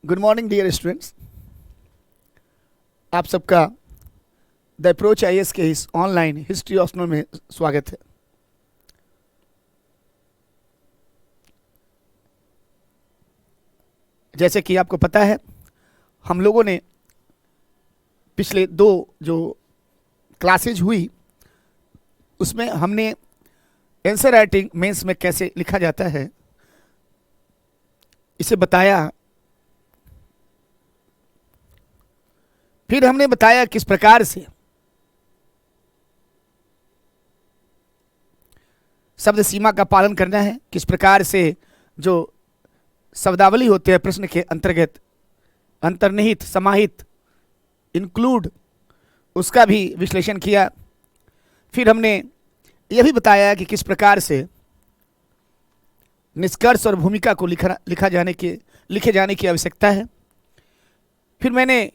Good morning dear students. आप सबका the approach IAS के इस ऑनलाइन हिस्ट्री ऑप्शनल में स्वागत है। जैसे कि आपको पता है, हम लोगों ने पिछले दो जो क्लासेज हुई उसमें हमने आंसर राइटिंग मेंस में कैसे लिखा जाता है इसे बताया। फिर हमने बताया किस प्रकार से शब्द सीमा का पालन करना है, किस प्रकार से जो शब्दावली होते हैं प्रश्न के अंतर्गत अंतर्निहित, समाहित, इंक्लूड, उसका भी विश्लेषण किया। फिर हमने यह भी बताया कि किस प्रकार से निष्कर्ष और भूमिका को लिखे जाने की आवश्यकता है। फिर मैंने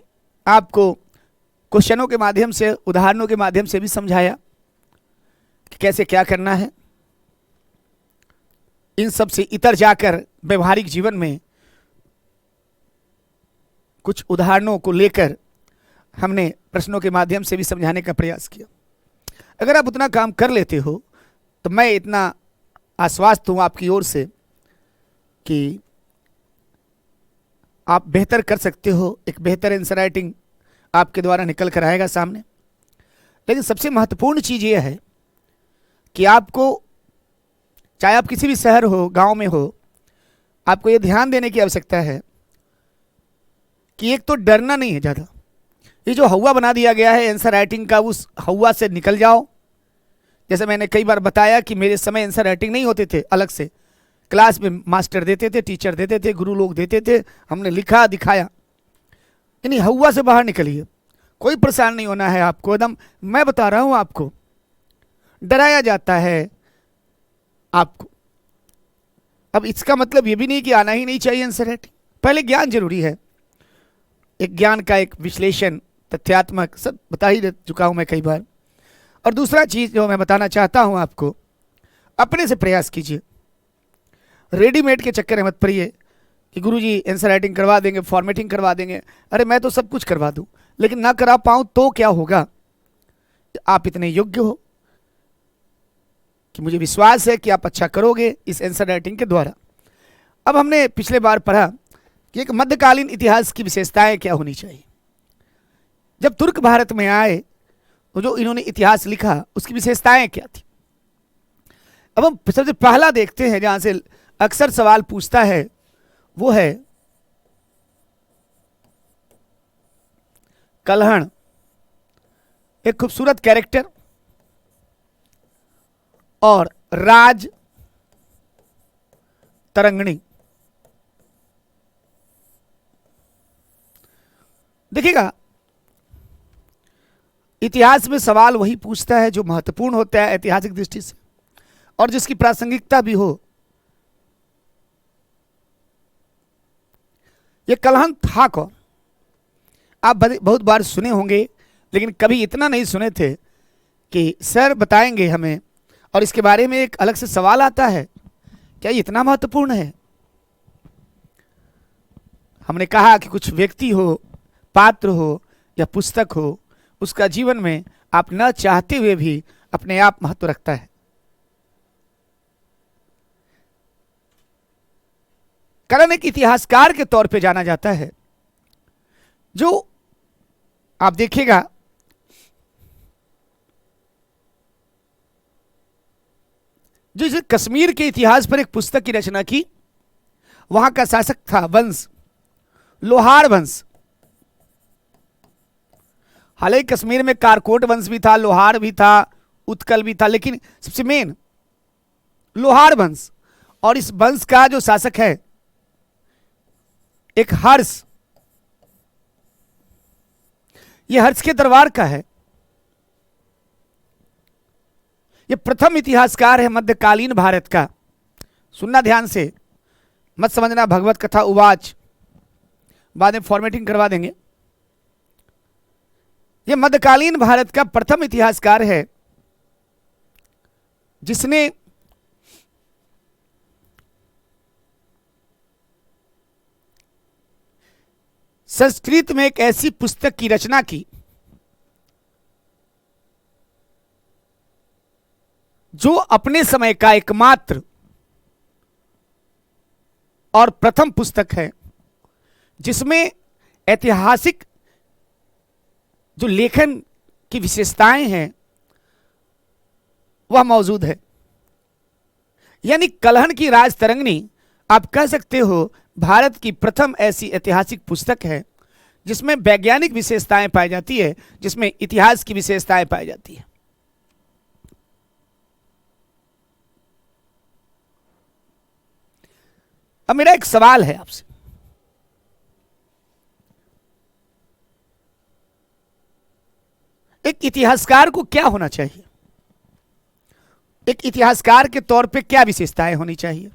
आपको क्वेश्चनों के माध्यम से, उदाहरणों के माध्यम से भी समझाया कि कैसे क्या करना है। इन सब से इतर जाकर व्यवहारिक जीवन में कुछ उदाहरणों को लेकर हमने प्रश्नों के माध्यम से भी समझाने का प्रयास किया। अगर आप उतना काम कर लेते हो तो मैं इतना आश्वस्त हूं आपकी ओर से कि आप बेहतर कर सकते हो। एक बेहतर आंसर राइटिंग आपके द्वारा निकल कर आएगा सामने। लेकिन सबसे महत्वपूर्ण चीज़ यह है कि आपको, चाहे आप किसी भी शहर हो, गांव में हो, आपको यह ध्यान देने की आवश्यकता है कि एक तो डरना नहीं है ज़्यादा। ये जो हवा बना दिया गया है आंसर राइटिंग का, उस हवा से निकल जाओ। जैसे मैंने कई बार बताया कि मेरे समय आंसर राइटिंग नहीं होते थे, अलग से क्लास में मास्टर देते थे, टीचर देते थे, गुरु लोग देते थे, हमने लिखा दिखाया। यानी हवा से बाहर निकलिए, कोई परेशान नहीं होना है आपको। एकदम मैं बता रहा हूं, आपको डराया जाता है आपको। अब इसका मतलब ये भी नहीं कि आना ही नहीं चाहिए आंसर राइटिंग। पहले ज्ञान जरूरी है, एक ज्ञान का एक विश्लेषण, तथ्यात्मक, सब बता ही चुका हूं मैं कई बार। और दूसरा चीज जो मैं बताना चाहता हूं आपको, अपने से प्रयास कीजिए। रेडीमेड के चक्कर में मत पड़िए कि गुरुजी आंसर राइटिंग करवा देंगे, फॉर्मेटिंग करवा देंगे। अरे मैं तो सब कुछ करवा दूं, लेकिन ना करा पाऊं तो क्या होगा? आप इतने योग्य हो कि मुझे विश्वास है कि आप अच्छा करोगे इस आंसर राइटिंग के द्वारा। अब हमने पिछले बार पढ़ा कि एक मध्यकालीन इतिहास की विशेषताएं क्या होनी चाहिए। जब तुर्क भारत में आए तो जो इन्होंने इतिहास लिखा उसकी विशेषताएं क्या थी। अब हम सबसे पहला देखते हैं, जहां से अक्सर सवाल पूछता है, वो है कलहण। एक खूबसूरत कैरेक्टर और राज तरंगणी। देखिएगा, इतिहास में सवाल वही पूछता है जो महत्वपूर्ण होता है ऐतिहासिक दृष्टि से और जिसकी प्रासंगिकता भी हो। यह कलहन था कौन? आप बहुत बार सुने होंगे, लेकिन कभी इतना नहीं सुने थे कि सर बताएंगे हमें, और इसके बारे में एक अलग से सवाल आता है, क्या ये इतना महत्वपूर्ण है? हमने कहा कि कुछ व्यक्ति हो, पात्र हो या पुस्तक हो, उसका जीवन में आप न चाहते हुए भी अपने आप महत्व रखता है। करण एक इतिहासकार के तौर पे जाना जाता है, जो आप देखिएगा जो इस कश्मीर के इतिहास पर एक पुस्तक की रचना की। वहां का शासक था वंश, लोहार वंश। हालांकि कश्मीर में कारकोट वंश भी था, लोहार भी था, उत्कल भी था, लेकिन सबसे मेन लोहार वंश। और इस वंश का जो शासक है एक हर्ष, यह हर्ष के दरबार का है। यह प्रथम इतिहासकार है मध्यकालीन भारत का। सुनना ध्यान से, मत समझना भगवत कथा उवाच, बाद में फॉर्मेटिंग करवा देंगे। यह मध्यकालीन भारत का प्रथम इतिहासकार है जिसने संस्कृत में एक ऐसी पुस्तक की रचना की जो अपने समय का एकमात्र और प्रथम पुस्तक है जिसमें ऐतिहासिक जो लेखन की विशेषताएं हैं वह मौजूद है। यानी कलहन की राजतरंगिणी आप कह सकते हो भारत की प्रथम ऐसी ऐतिहासिक पुस्तक है जिसमें वैज्ञानिक विशेषताएं पाई जाती है, जिसमें इतिहास की विशेषताएं पाई जाती है। अब मेरा एक सवाल है आपसे, एक इतिहासकार को क्या होना चाहिए? एक इतिहासकार के तौर पे क्या विशेषताएं होनी चाहिए?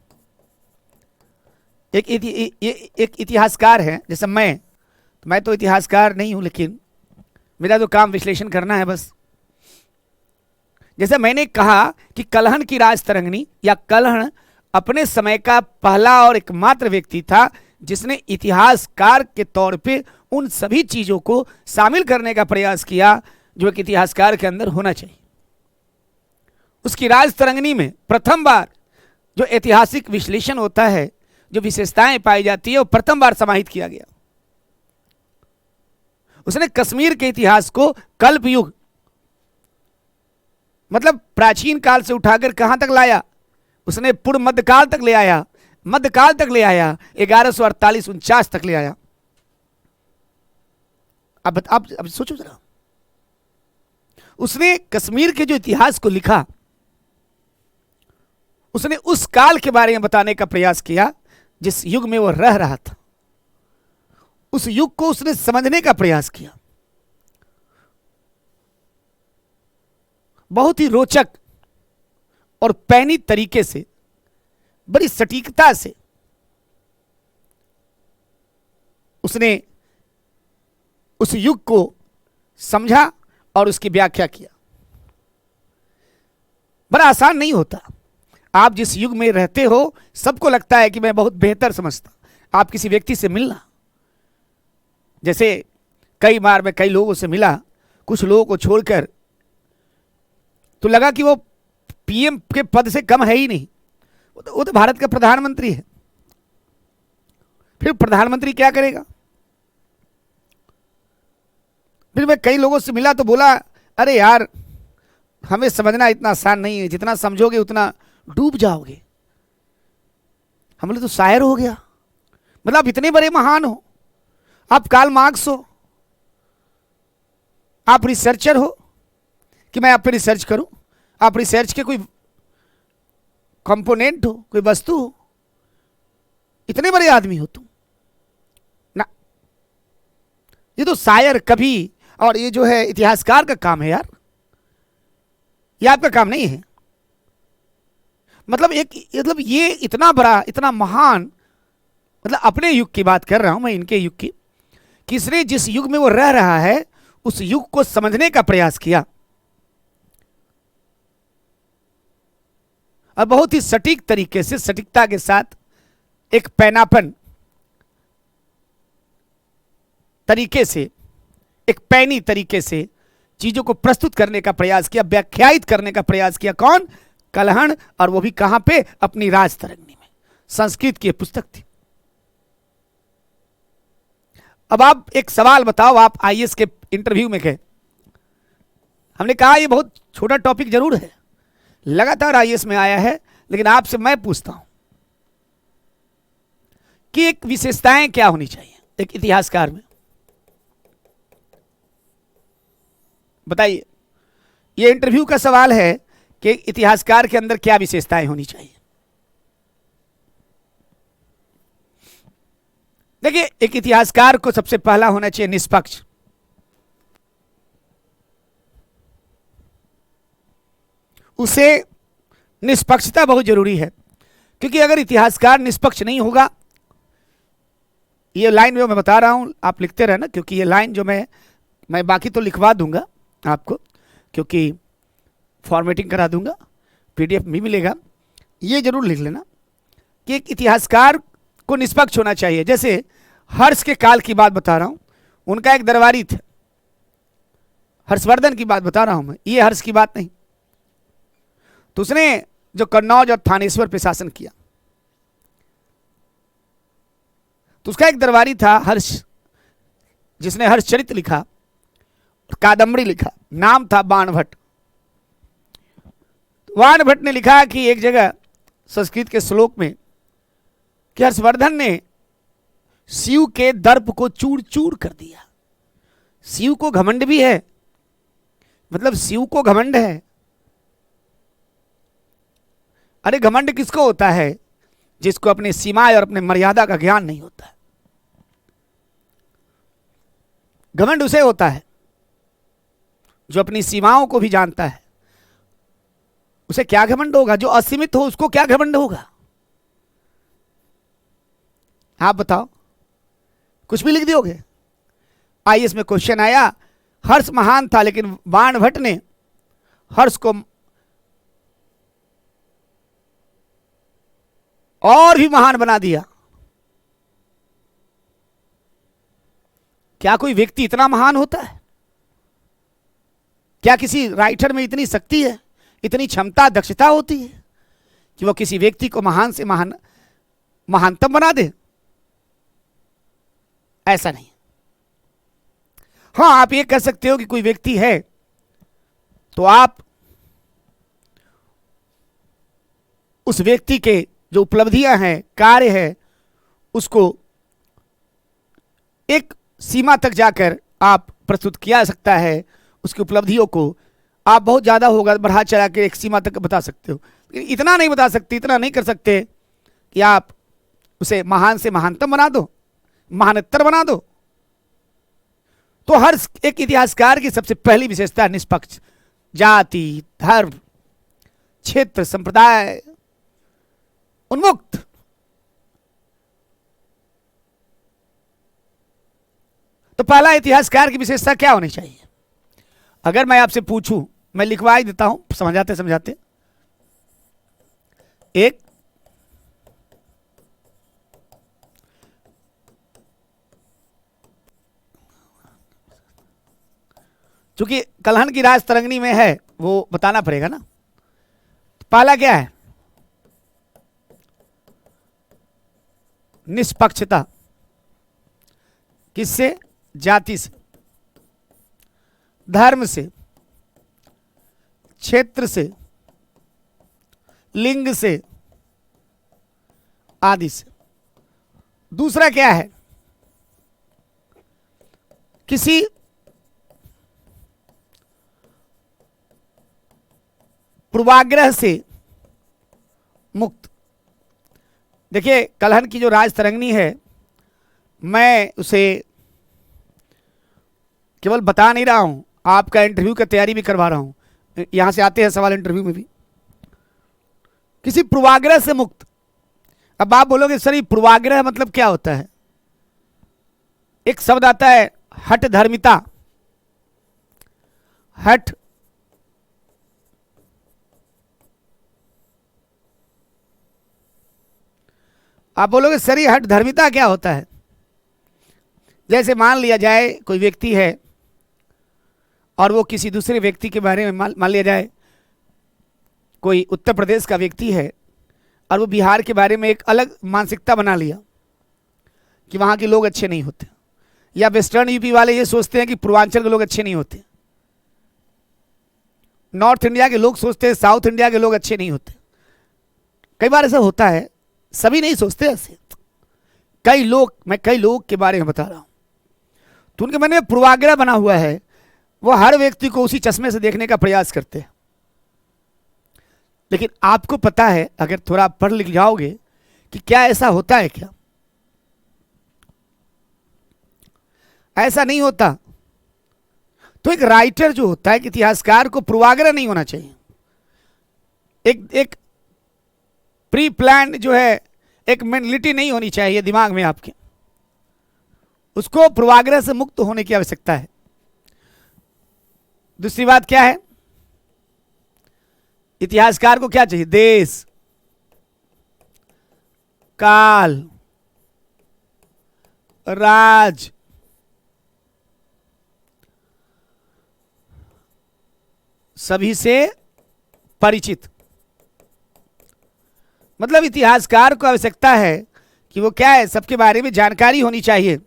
एक इतिहासकार है, जैसे मैं तो इतिहासकार नहीं हूं, लेकिन मेरा तो काम विश्लेषण करना है बस। जैसे मैंने कहा कि कलहन की राजतरंगिणी या कलहन अपने समय का पहला और एकमात्र व्यक्ति था जिसने इतिहासकार के तौर पे उन सभी चीजों को शामिल करने का प्रयास किया जो एक इतिहासकार के अंदर होना चाहिए। उसकी राजतरंगिणी में प्रथम बार जो ऐतिहासिक विश्लेषण होता है, जो विशेषताएं पाई जाती है, वो प्रथम बार समाहित किया गया। उसने कश्मीर के इतिहास को कल्प युग मतलब प्राचीन काल से उठाकर कहां तक लाया? उसने पूर्व मध्यकाल तक ले आया, मध्यकाल तक ले आया, 1148-49 तक ले आया। अब सोचो जरा, उसने कश्मीर के जो इतिहास को लिखा, उसने उस काल के बारे में बताने का प्रयास किया जिस युग में वो रह रहा था। उस युग को उसने समझने का प्रयास किया। बहुत ही रोचक और पैनी तरीके से, बड़ी सटीकता से उसने उस युग को समझा और उसकी व्याख्या किया। बड़ा आसान नहीं होता। आप जिस युग में रहते हो, सबको लगता है कि मैं बहुत बेहतर समझता। आप किसी व्यक्ति से मिलना, जैसे कई बार मैं कई लोगों से मिला, कुछ लोगों को छोड़कर, तो लगा कि वो पीएम के पद से कम है ही नहीं। वो तो भारत का प्रधानमंत्री है। फिर प्रधानमंत्री क्या करेगा? फिर मैं कई लोगों से मिला तो बोला, अरे यार, हमें समझना इतना आसान नहीं है, जितना समझोगे उतना डूब जाओगे। हम बोले तो शायर हो गया, मतलब आप इतने बड़े महान हो, आप कार्ल मार्क्स हो, आप रिसर्चर हो कि मैं आप पे रिसर्च करूं? आप रिसर्च के कोई कंपोनेंट हो, कोई वस्तु हो? इतने बड़े आदमी हो तुम ना। ये तो शायर कभी, और ये जो है इतिहासकार का काम है यार, ये आपका काम नहीं है। मतलब ये इतना बड़ा, इतना महान, मतलब अपने युग की बात कर रहा हूं मैं, इनके युग की, किसने जिस युग में वो रह रहा है उस युग को समझने का प्रयास किया और बहुत ही सटीक तरीके से, सटीकता के साथ, एक पैनापन तरीके से, एक पैनी तरीके से चीजों को प्रस्तुत करने का प्रयास किया, व्याख्यायित करने का प्रयास किया। कौन? कलहन। और वो भी कहां पे? अपनी राजतरंगिणी में। संस्कृत की पुस्तक थी। अब आप एक सवाल बताओ, आप आईएएस के इंटरव्यू में गए, हमने कहा ये बहुत छोटा टॉपिक जरूर है, लगातार आईएएस में आया है, लेकिन आपसे मैं पूछता हूं कि एक विशेषताएं क्या होनी चाहिए एक इतिहासकार में? बताइए। ये इंटरव्यू का सवाल है कि इतिहासकार के अंदर क्या विशेषताएं होनी चाहिए। देखिए, एक इतिहासकार को सबसे पहला होना चाहिए निष्पक्ष। उसे निष्पक्षता बहुत जरूरी है, क्योंकि अगर इतिहासकार निष्पक्ष नहीं होगा, ये लाइन जो मैं बता रहा हूं आप लिखते रहना, क्योंकि ये लाइन जो मैं बाकी तो लिखवा दूंगा आपको, क्योंकि फॉर्मेटिंग करा दूंगा, पीडीएफ भी मिलेगा। ये जरूर लिख लेना कि एक इतिहासकार को निष्पक्ष होना चाहिए। जैसे हर्ष के काल की बात बता रहा हूं। उनका एक दरबारी थे, हर्षवर्धन की बात बता रहा हूं मैं, ये हर्ष की बात नहीं। तो उसने जो कन्नौज और थानेश्वर पे शासन किया, तो उसका एक दरबारी था हर्ष, जिसने हर्षचरित लिखा, कादंबरी लिखा, नाम था बाणभट्ट। बाणभट्ट ने लिखा कि एक जगह संस्कृत के श्लोक में कि हर्षवर्धन ने शिव के दर्प को चूर चूर कर दिया। शिव को घमंड भी है, मतलब शिव को घमंड है। अरे घमंड किसको होता है? जिसको अपने सीमाएं और अपने मर्यादा का ज्ञान नहीं होता है। घमंड उसे होता है जो अपनी सीमाओं को भी जानता है। उसे क्या घमंड होगा? जो असीमित हो उसको क्या घमंड होगा? आप बताओ, कुछ भी लिख दियोगे। आईएएस में क्वेश्चन आया, हर्ष महान था लेकिन बाणभट्ट ने हर्ष को और भी महान बना दिया। क्या कोई व्यक्ति इतना महान होता है? क्या किसी राइटर में इतनी शक्ति है, इतनी क्षमता, दक्षता होती है कि वो किसी व्यक्ति को महान से महानतम बना दे? ऐसा नहीं। हाँ, आप ये कह सकते हो कि कोई व्यक्ति है तो आप उस व्यक्ति के जो उपलब्धियां हैं, कार्य है, उसको एक सीमा तक जाकर आप प्रस्तुत किया जा सकता है। उसकी उपलब्धियों को आप बहुत ज़्यादा होगा बढ़ा चढ़ा के एक सीमा तक बता सकते हो, इतना नहीं बता सकते, इतना नहीं कर सकते कि आप उसे महान से महानतम बना दो, महानतर बना दो। तो हर एक इतिहासकार की सबसे पहली विशेषता निष्पक्ष, जाति, धर्म, क्षेत्र, संप्रदाय उन्मुक्त। तो पहला इतिहासकार की विशेषता क्या होनी चाहिए? अगर मैं आपसे पूछूं, मैं लिखवा ही देता हूं समझाते समझाते। एक, चूंकि कलहन की राज तरंगिणी में है, वो बताना पड़ेगा ना। पहला क्या है? निष्पक्षता। किससे? जाति से, धर्म से, क्षेत्र से, लिंग से, आदि से। दूसरा क्या है? किसी पूर्वाग्रह से मुक्त। देखिए, कलहन की जो राज तरंगिणी है, मैं उसे केवल बता नहीं रहा हूं, आपका इंटरव्यू की तैयारी भी करवा रहा हूं। यहां से आते हैं सवाल इंटरव्यू में भी। किसी पूर्वाग्रह से मुक्त। अब आप बोलोगे सर ये पूर्वाग्रह मतलब क्या होता है? एक शब्द आता है हठ धर्मिता। हठ आप बोलोगे सर ये हठ धर्मिता क्या होता है? जैसे मान लिया जाए कोई व्यक्ति है और वो किसी दूसरे व्यक्ति के बारे में मान लिया जाए कोई उत्तर प्रदेश का व्यक्ति है और वो बिहार के बारे में एक अलग मानसिकता बना लिया कि वहाँ के लोग अच्छे नहीं होते, या वेस्टर्न यूपी वाले ये सोचते हैं कि पूर्वांचल के लोग अच्छे नहीं होते, नॉर्थ इंडिया के लोग सोचते हैं साउथ इंडिया के लोग अच्छे नहीं होते। कई बार ऐसा होता है, सभी नहीं सोचते ऐसे। मैं कई लोग के बारे में बता रहा हूँ, तो उनके मन में पूर्वाग्रह बना हुआ है, वो हर व्यक्ति को उसी चश्मे से देखने का प्रयास करते हैं। लेकिन आपको पता है, अगर थोड़ा पढ़ लिख जाओगे, कि क्या ऐसा होता है क्या? ऐसा नहीं होता। तो एक राइटर जो होता है, एक इतिहासकार को पूर्वाग्रह नहीं होना चाहिए। एक प्री प्लान जो है, एक मेंटलिटी नहीं होनी चाहिए दिमाग में आपके। उसको पूर्वाग्रह से मुक्त होने की आवश्यकता है। दूसरी बात क्या है? इतिहासकार को क्या चाहिए? देश, काल, राज। सभी से परिचित, मतलब इतिहासकार को आवश्यकता है कि वो क्या है, सबके बारे में जानकारी होनी चाहिए।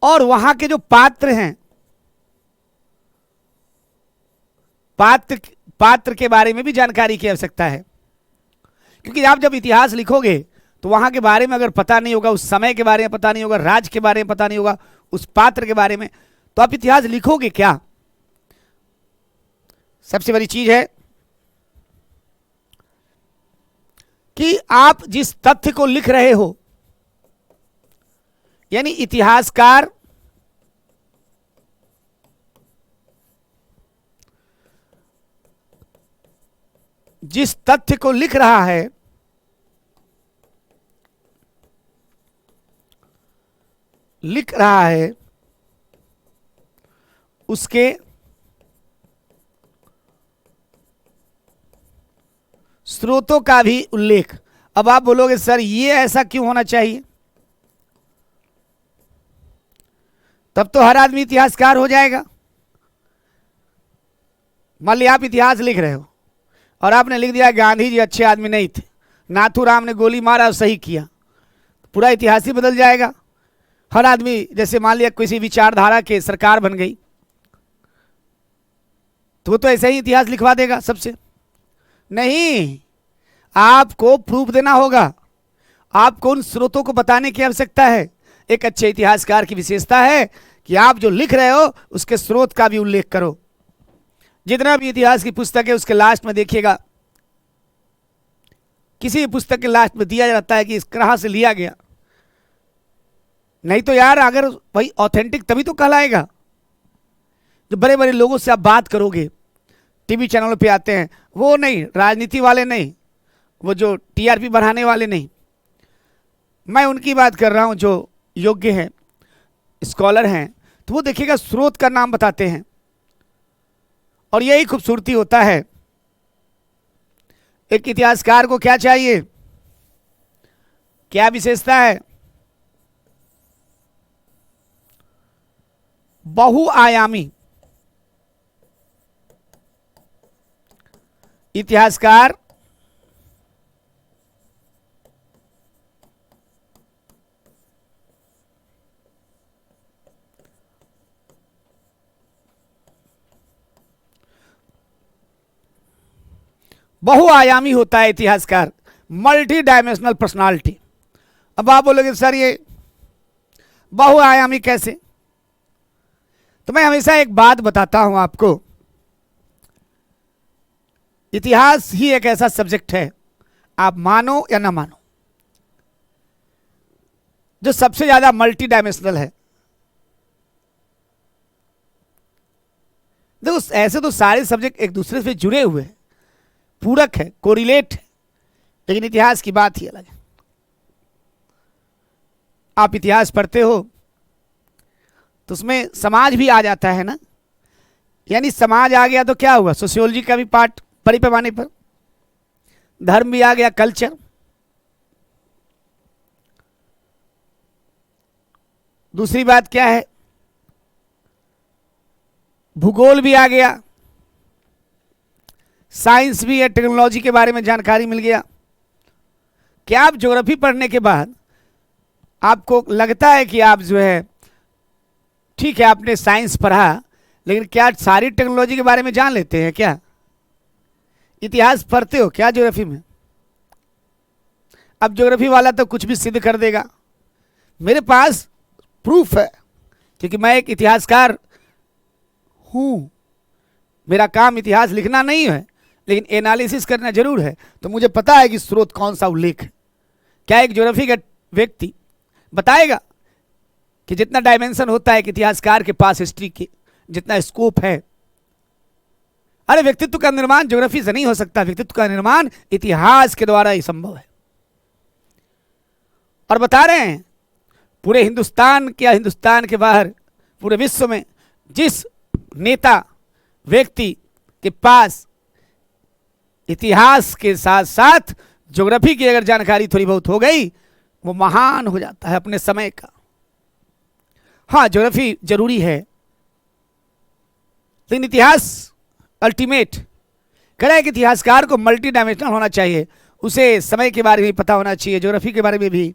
और वहां के जो पात्र हैं, पात्र के बारे में भी जानकारी की आवश्यकता है, क्योंकि आप जब इतिहास लिखोगे तो वहां के बारे में अगर पता नहीं होगा, उस समय के बारे में पता नहीं होगा, राज्य के बारे में पता नहीं होगा, उस पात्र के बारे में, तो आप इतिहास लिखोगे क्या। सबसे बड़ी चीज है कि आप जिस तथ्य को लिख रहे हो, यानी इतिहासकार जिस तथ्य को लिख रहा है उसके स्रोतों का भी उल्लेख। अब आप बोलोगे सर ये ऐसा क्यों होना चाहिए, तब तो हर आदमी इतिहासकार हो जाएगा। मान लिया आप इतिहास लिख रहे हो और आपने लिख दिया गांधी जी अच्छे आदमी नहीं थे, नाथूराम ने गोली मारा और सही किया, पूरा इतिहास ही बदल जाएगा। हर आदमी, जैसे मान लिया किसी विचारधारा के सरकार बन गई तो वो तो ऐसे ही इतिहास लिखवा देगा सबसे। नहीं, आपको प्रूफ देना होगा, आपको उन स्रोतों को बताने की आवश्यकता है। एक अच्छे इतिहासकार की विशेषता है कि आप जो लिख रहे हो उसके स्रोत का भी उल्लेख करो। जितना भी इतिहास की पुस्तक है उसके लास्ट में देखिएगा, किसी भी पुस्तक के लास्ट में दिया जाता है कि इस कहां से लिया गया। नहीं तो यार अगर वही ऑथेंटिक तभी तो कहलाएगा। जो बड़े बड़े लोगों से आप बात करोगे, टीवी चैनलों पे आते हैं, वो नहीं, राजनीति वाले नहीं, वो जो टीआरपी बढ़ाने वाले नहीं, मैं उनकी बात कर रहा हूं जो योग्य हैं, स्कॉलर हैं, तो वो देखिएगा स्रोत का नाम बताते हैं। और यही खूबसूरती होता है। एक इतिहासकार को क्या चाहिए, क्या विशेषता है, बहुआयामी। इतिहासकार बहुआयामी होता है, इतिहासकार मल्टी डायमेंशनल पर्सनालिटी। अब आप बोलोगे सर ये बहुआयामी कैसे, तो मैं हमेशा एक बात बताता हूं आपको, इतिहास ही एक ऐसा सब्जेक्ट है, आप मानो या ना मानो, जो सबसे ज्यादा मल्टी डायमेंशनल है। देखो ऐसे तो सारे सब्जेक्ट एक दूसरे से जुड़े हुए हैं, पूरक है, कोरिलेट है, लेकिन इतिहास की बात ही अलग है। आप इतिहास पढ़ते हो तो उसमें समाज भी आ जाता है ना, यानी समाज आ गया तो क्या हुआ, सोशियोलॉजी का भी पार्ट बड़े पैमाने पर, धर्म भी आ गया, कल्चर, दूसरी बात क्या है, भूगोल भी आ गया, साइंस भी है, टेक्नोलॉजी के बारे में जानकारी मिल गया। क्या आप ज्योग्राफी पढ़ने के बाद आपको लगता है कि आप जो है, ठीक है आपने साइंस पढ़ा, लेकिन क्या सारी टेक्नोलॉजी के बारे में जान लेते हैं क्या? इतिहास पढ़ते हो क्या ज्योग्राफी में? अब ज्योग्राफी वाला तो कुछ भी सिद्ध कर देगा। मेरे पास प्रूफ है, क्योंकि मैं एक इतिहासकार हूं, मेरा काम इतिहास लिखना नहीं है, लेकिन एनालिसिस करना जरूर है। तो मुझे पता है कि स्रोत कौन सा उल्लेख है। क्या एक ज्योग्राफी का व्यक्ति बताएगा कि जितना डायमेंशन होता है एक इतिहासकार के पास हिस्ट्री के, जितना स्कोप है, अरे व्यक्तित्व का निर्माण ज्योग्राफी से नहीं हो सकता, व्यक्तित्व का निर्माण इतिहास के द्वारा ही संभव है। और बता रहे हैं पूरे हिंदुस्तान क्या, हिंदुस्तान के बाहर पूरे विश्व में जिस नेता व्यक्ति के पास इतिहास के साथ साथ ज्योग्राफी की अगर जानकारी थोड़ी बहुत हो गई, वो महान हो जाता है अपने समय का। हाँ, ज्योग्राफी जरूरी है, लेकिन इतिहास अल्टीमेट। कह रहा है कि इतिहासकार को मल्टी डायमेंशनल होना चाहिए, उसे समय के बारे में पता होना चाहिए, ज्योग्राफी के बारे में भी,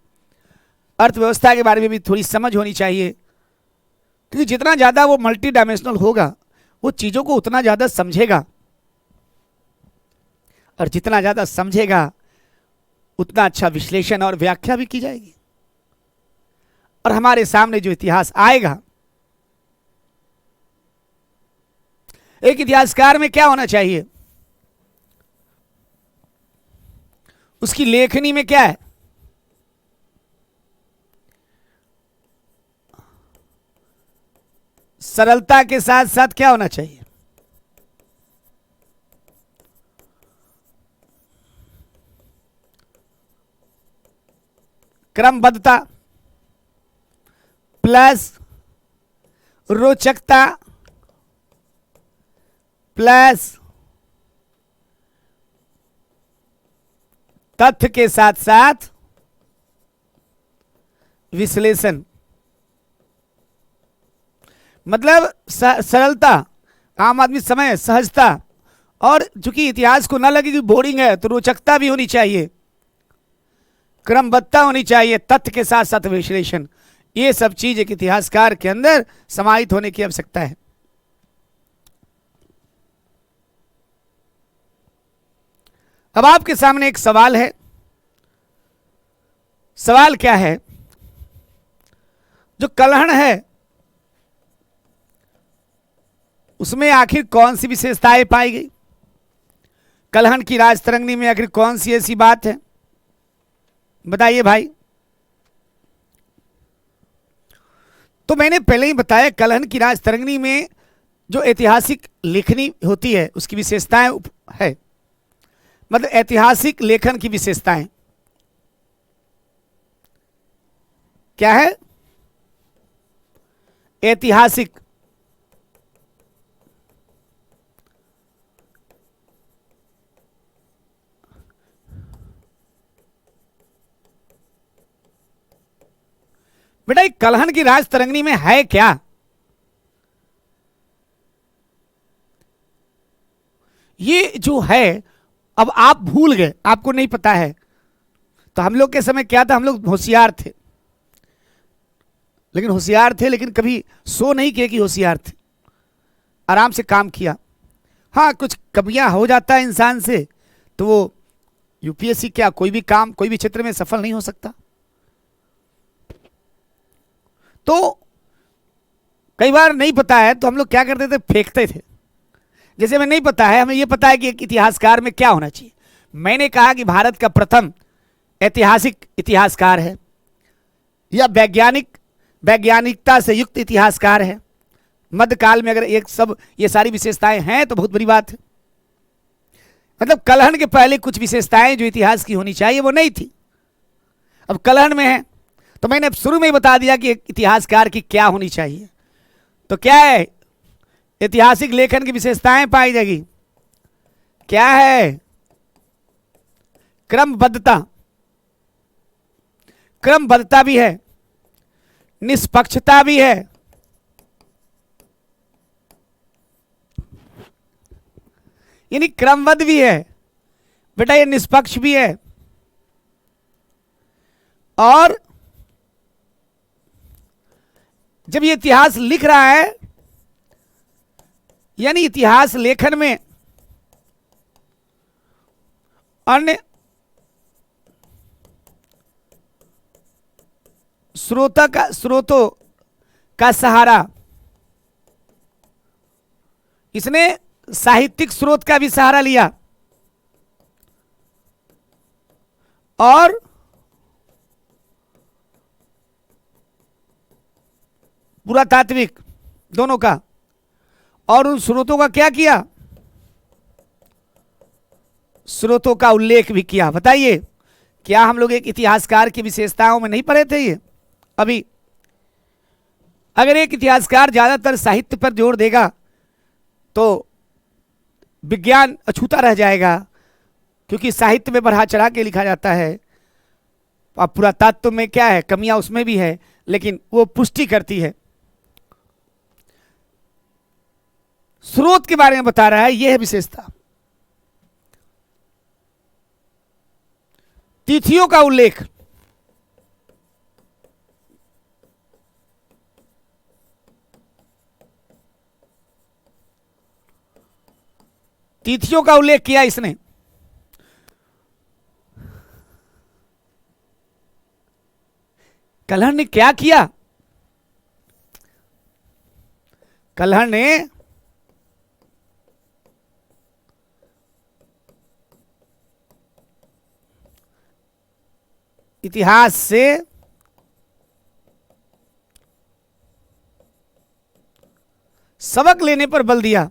अर्थव्यवस्था के बारे में भी थोड़ी समझ होनी चाहिए, क्योंकि जितना ज़्यादा वो मल्टी डायमेंशनल होगा वो चीज़ों को उतना ज़्यादा समझेगा, और जितना ज़्यादा समझेगा उतना अच्छा विश्लेषण और व्याख्या भी की जाएगी। और हमारे सामने जो इतिहास आएगा, एक इतिहासकार में क्या होना चाहिए, उसकी लेखनी में क्या है, सरलता के साथ साथ क्या होना चाहिए, क्रमबद्धता प्लस रोचकता प्लस तथ्य के साथ साथ विश्लेषण। मतलब सरलता, आम आदमी समय, सहजता, और चूंकि इतिहास को ना लगे कि बोरिंग है तो रोचकता भी होनी चाहिए, क्रमबद्धता होनी चाहिए, तथ्य के साथ साथ विश्लेषण। ये सब चीज एक इतिहासकार के अंदर समाहित होने की आवश्यकता है। अब आपके सामने एक सवाल है। सवाल क्या है? जो कलहण है उसमें आखिर कौन सी विशेषताएं पाई गई? कलहण की राजतरंगिणी में आखिर कौन सी ऐसी बात है, बताइए भाई। तो मैंने पहले ही बताया, कलहण की राजतरंगिणी में जो ऐतिहासिक लेखनी होती है उसकी विशेषताएं है, मतलब ऐतिहासिक लेखन की विशेषताएं क्या है? ऐतिहासिक बेटा, एक कलहण की राजतरंगिणी में है क्या? ये जो है, अब आप भूल गए, आपको नहीं पता है। तो हम लोग के समय क्या था, हम लोग होशियार थे, लेकिन कभी सो नहीं किए कि होशियार थे, आराम से काम किया। हाँ, कुछ कमियां हो जाता है इंसान से, तो वो यूपीएससी क्या, कोई भी काम, कोई भी क्षेत्र में सफल नहीं हो सकता। तो कई बार नहीं पता है तो हम लोग क्या करते थे, फेंकते थे। जैसे हमें नहीं पता है, हमें यह पता है कि एक इतिहासकार में क्या होना चाहिए। मैंने कहा कि भारत का प्रथम ऐतिहासिक इतिहासकार है, या वैज्ञानिकता से युक्त इतिहासकार है। मध्यकाल में अगर एक सब ये सारी विशेषताएं हैं तो बहुत बड़ी बात है। मतलब कलहण के पहले कुछ विशेषताएं जो इतिहास की होनी चाहिए वो नहीं थी, अब कलहण में है। तो मैंने शुरू में ही बता दिया कि एक इतिहासकार की क्या होनी चाहिए। तो क्या है? ऐतिहासिक लेखन की विशेषताएं पाई जाएगी। क्या है? क्रमबद्धता, क्रमबद्धता भी है, निष्पक्षता भी है, यानी क्रमबद्ध भी है बेटा, ये निष्पक्ष भी है। और जब ये इतिहास लिख रहा है, यानी इतिहास लेखन में अन्य स्रोतों का सहारा, इसने साहित्यिक स्रोत का भी सहारा लिया और पुरातात्विक, दोनों का। और उन स्रोतों का क्या किया? स्रोतों का उल्लेख भी किया। बताइए, क्या हम लोग एक इतिहासकार की विशेषताओं में नहीं पढ़े थे ये अभी? अगर एक इतिहासकार ज्यादातर साहित्य पर जोर देगा तो विज्ञान अछूता रह जाएगा, क्योंकि साहित्य में बढ़ा चढ़ा के लिखा जाता है। अब पुरातत्व में क्या है, कमियां उसमें भी है, लेकिन वो पुष्टि करती है। स्रोत के बारे में बता रहा है, यह है विशेषता। तिथियों का उल्लेख, तिथियों का उल्लेख किया इसने। कल्हड़ ने क्या किया? कल्हड़ ने इतिहास से सबक लेने पर बल दिया,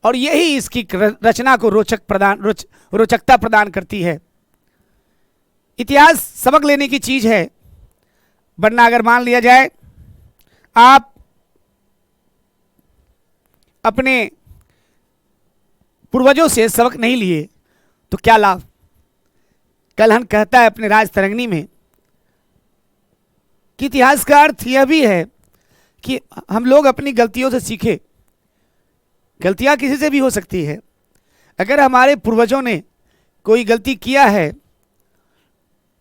और यही इसकी रचना को रोचकता प्रदान करती है। इतिहास सबक लेने की चीज है, वरना अगर मान लिया जाए आप अपने पूर्वजों से सबक नहीं लिए तो क्या लाभ। कल्हड़ कहता है अपने राज तरंगिणी में कि इतिहास का अर्थ यह भी है कि हम लोग अपनी गलतियों से सीखे। गलतियां किसी से भी हो सकती है। अगर हमारे पूर्वजों ने कोई गलती किया है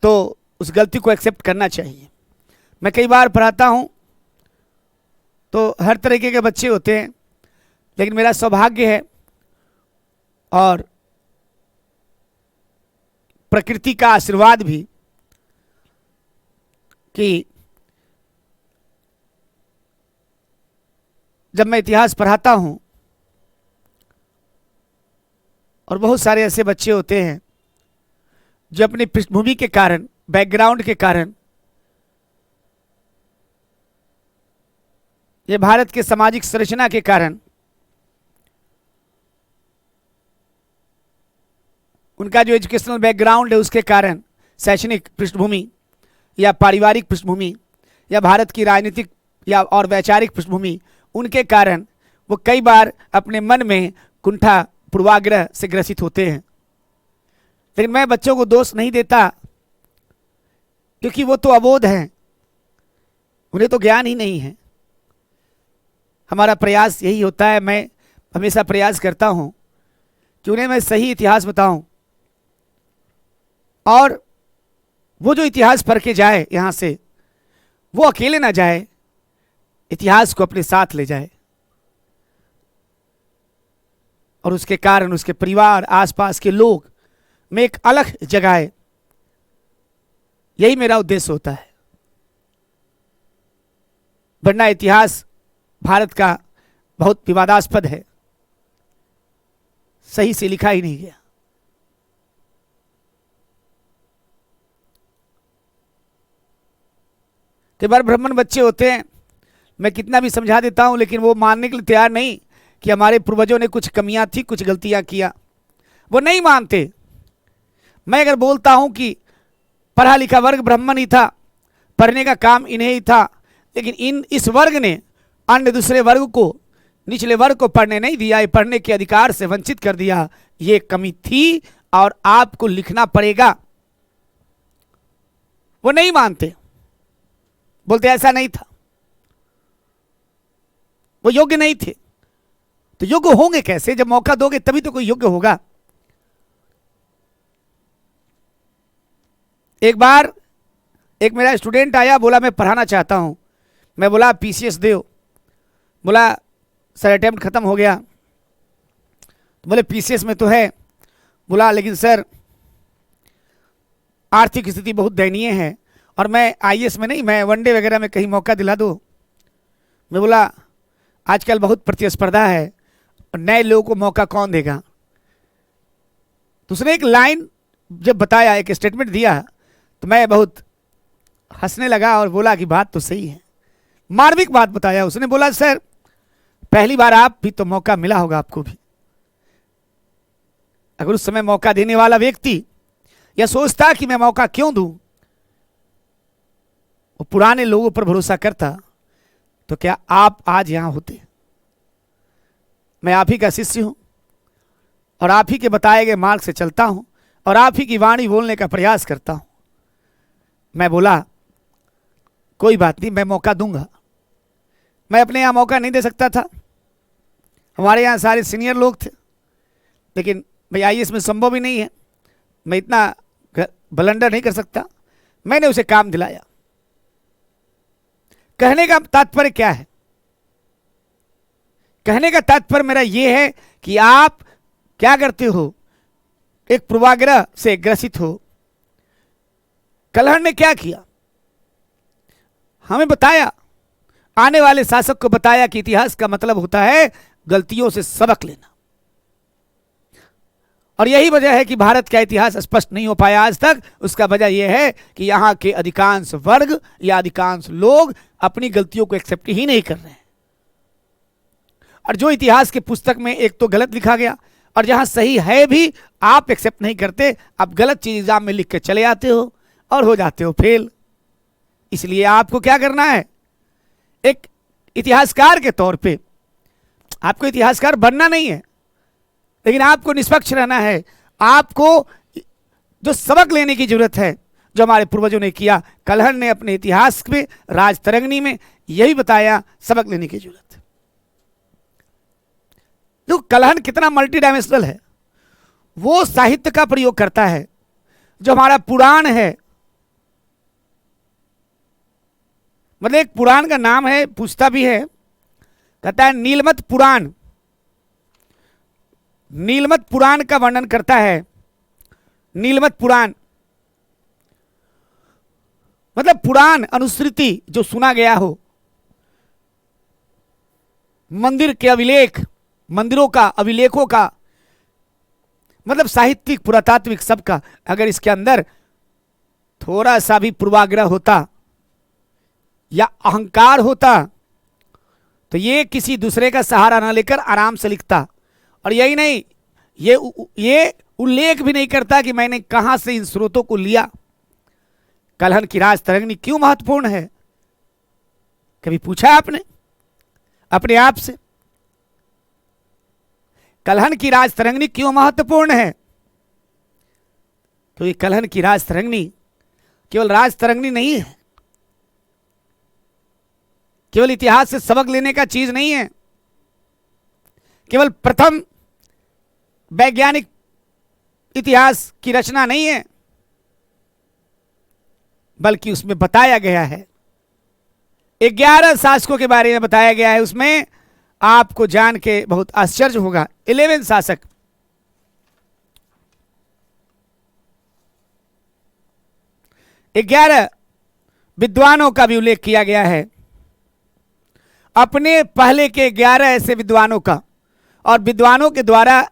तो उस गलती को एक्सेप्ट करना चाहिए। मैं कई बार पढ़ाता हूं तो हर तरीके के बच्चे होते हैं, लेकिन मेरा सौभाग्य है और प्रकृति का आशीर्वाद भी कि जब मैं इतिहास पढ़ाता हूं और बहुत सारे ऐसे बच्चे होते हैं जो अपनी पृष्ठभूमि के कारण, बैकग्राउंड के कारण, ये भारत के सामाजिक संरचना के कारण, उनका जो एजुकेशनल बैकग्राउंड है उसके कारण, शैक्षणिक पृष्ठभूमि या पारिवारिक पृष्ठभूमि या भारत की राजनीतिक या और वैचारिक पृष्ठभूमि, उनके कारण वो कई बार अपने मन में कुंठा पूर्वाग्रह से ग्रसित होते हैं। लेकिन मैं बच्चों को दोष नहीं देता, क्योंकि वो तो अबोध हैं, उन्हें तो ज्ञान ही नहीं है। हमारा प्रयास यही होता है, मैं हमेशा प्रयास करता हूं कि उन्हें मैं सही इतिहास बताऊं, और वो जो इतिहास पढ़ के जाए यहां से, वो अकेले ना जाए, इतिहास को अपने साथ ले जाए, और उसके कारण उसके परिवार, आसपास के लोग में एक अलग जगाए। यही मेरा उद्देश्य होता है। वरना इतिहास भारत का बहुत विवादास्पद है, सही से लिखा ही नहीं गया। कई बार ब्राह्मण बच्चे होते हैं, मैं कितना भी समझा देता हूं, लेकिन वो मानने के लिए तैयार नहीं कि हमारे पूर्वजों ने कुछ कमियां थी, कुछ गलतियां किया, वो नहीं मानते। मैं अगर बोलता हूं कि पढ़ा लिखा वर्ग ब्राह्मण ही था, पढ़ने का काम इन्हें ही था, लेकिन इस वर्ग ने अन्य दूसरे वर्ग को, निचले वर्ग को पढ़ने नहीं दिया, ये पढ़ने के अधिकार से वंचित कर दिया, ये कमी थी और आपको लिखना पड़ेगा, वो नहीं मानते, बोलते ऐसा नहीं था, वो योग्य नहीं थे। तो योग्य होंगे कैसे? जब मौका दोगे तभी तो कोई योग्य होगा। एक बार एक मेरा स्टूडेंट आया, बोला मैं पढ़ाना चाहता हूं। मैं बोला पीसीएस दो। बोला सर अटेम्प्ट खत्म हो गया। तो बोले पीसीएस में तो है। बोला लेकिन सर आर्थिक स्थिति बहुत दयनीय है, और मैं आईएएस में नहीं, मैं वनडे वगैरह में कहीं मौका दिला दो। मैं बोला आजकल बहुत प्रतिस्पर्धा है और नए लोगों को मौका कौन देगा। तो उसने एक लाइन जब बताया, एक स्टेटमेंट दिया, तो मैं बहुत हंसने लगा और बोला कि बात तो सही है। मार्मिक बात बताया उसने। बोला सर पहली बार आप भी तो मौका मिला होगा आपको भी। अगर उस समय मौका देने वाला व्यक्ति यह सोचता कि मैं मौका क्यों दूं, वो पुराने लोगों पर भरोसा करता, तो क्या आप आज यहां होते? मैं आप ही का शिष्य हूं और आप ही के बताए गए मार्ग से चलता हूं और आप ही की वाणी बोलने का प्रयास करता हूं। मैं बोला कोई बात नहीं, मैं मौका दूंगा। मैं अपने यहाँ मौका नहीं दे सकता था, हमारे यहाँ सारे सीनियर लोग थे, लेकिन भैया इसमें संभव ही नहीं है, मैं इतना ब्लंडर नहीं कर सकता। मैंने उसे काम दिलाया। कहने का तात्पर्य क्या है? कहने का तात्पर्य मेरा यह है कि आप क्या करते हो, एक पूर्वाग्रह से ग्रसित हो। कलहण ने क्या किया, हमें बताया, आने वाले शासक को बताया कि इतिहास का मतलब होता है गलतियों से सबक लेना। और यही वजह है कि भारत का इतिहास स्पष्ट नहीं हो पाया आज तक। उसका वजह यह है कि यहां के अधिकांश वर्ग या अधिकांश लोग अपनी गलतियों को एक्सेप्ट ही नहीं कर रहे हैं। और जो इतिहास के पुस्तक में एक तो गलत लिखा गया और जहां सही है भी आप एक्सेप्ट नहीं करते, आप गलत चीज एग्जाम में लिख के चले आते हो और हो जाते हो फेल। इसलिए आपको क्या करना है, एक इतिहासकार के तौर पे आपको इतिहासकार बनना नहीं है, लेकिन आपको निष्पक्ष रहना है। आपको जो सबक लेने की जरूरत है, जो हमारे पूर्वजों ने किया, कलहण ने अपने इतिहास में, राजतरंगिणी में यही बताया, सबक लेने की जरूरत है। तो कलहण कितना मल्टी डायमेंशनल है। वो साहित्य का प्रयोग करता है, जो हमारा पुराण है, मतलब एक पुराण का नाम है, पूछता भी है, कहता है नीलमत पुराण। नीलमत पुराण का वर्णन करता है। नीलमत पुराण मतलब पुराण अनुश्रुति जो सुना गया हो, मंदिर के अभिलेख, मंदिरों का, अभिलेखों का, मतलब साहित्यिक, पुरातात्विक, सबका। अगर इसके अंदर थोड़ा सा भी पूर्वाग्रह होता या अहंकार होता तो ये किसी दूसरे का सहारा न लेकर आराम से लिखता। और यही नहीं, ये उल्लेख भी नहीं करता कि मैंने कहां से इन स्रोतों को लिया। कलहण की राजतरंगिणी क्यों महत्वपूर्ण है, कभी पूछा आपने अपने आप से? कलहण की राजतरंगिणी क्यों महत्वपूर्ण है? तो ये कलहण की राजतरंगिणी केवल राजतरंगिणी नहीं है, केवल इतिहास से सबक लेने का चीज नहीं है, केवल प्रथम वैज्ञानिक इतिहास की रचना नहीं है, बल्कि उसमें बताया गया है 11 शासकों के बारे में बताया गया है। उसमें आपको जान के बहुत आश्चर्य होगा। 11 शासक, ग्यारह विद्वानों का भी उल्लेख किया गया है, अपने पहले के 11 ऐसे विद्वानों का, और विद्वानों के द्वारा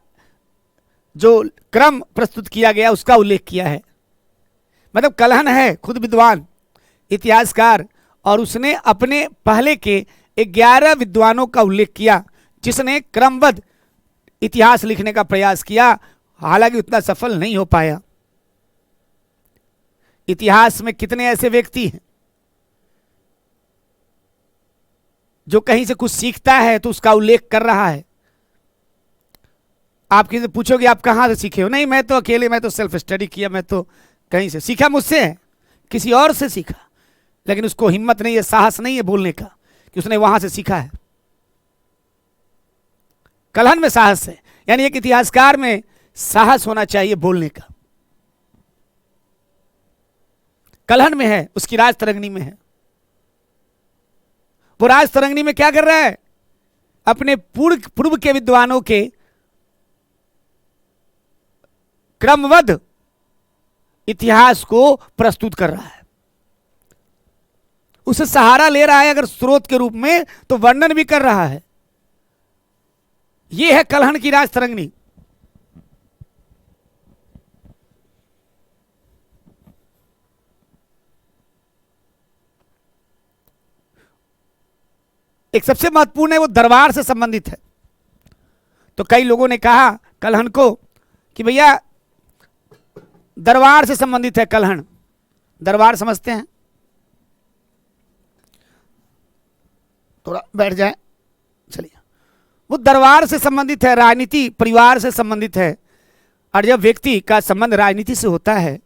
जो क्रम प्रस्तुत किया गया उसका उल्लेख किया है। मतलब कलहण है खुद विद्वान, इतिहासकार, और उसने अपने पहले के 11 विद्वानों का उल्लेख किया जिसने क्रमबद्ध इतिहास लिखने का प्रयास किया, हालांकि उतना सफल नहीं हो पाया। इतिहास में कितने ऐसे व्यक्ति हैं जो कहीं से कुछ सीखता है तो उसका उल्लेख कर रहा है। आप किसी से पूछोगे आप कहां से सीखे हो, नहीं मैं तो अकेले, मैं तो सेल्फ स्टडी किया, मैं तो कहीं से सीखा, मुझसे है, किसी और से सीखा, लेकिन उसको हिम्मत नहीं है, साहस नहीं है बोलने का कि उसने वहां से सीखा है। कलहण में साहस है, यानी एक इतिहासकार में साहस होना चाहिए बोलने का। कलहण में है, उसकी राजतरंगिणी में है। वो राजतरंगिणी में क्या कर रहा है, अपने पूर्व के विद्वानों के क्रमबद्ध इतिहास को प्रस्तुत कर रहा है, उसे सहारा ले रहा है अगर स्रोत के रूप में, तो वर्णन भी कर रहा है। यह है कलहण की राजतरंगिणी। एक सबसे महत्वपूर्ण है, वो दरबार से संबंधित है। तो कई लोगों ने कहा कलहण को कि भैया दरबार से संबंधित है कलहण। दरबार समझते हैं? थोड़ा बैठ जाए, चलिए। वो दरबार से संबंधित है, राजनीति परिवार से संबंधित है। और जब व्यक्ति का संबंध राजनीति से होता है,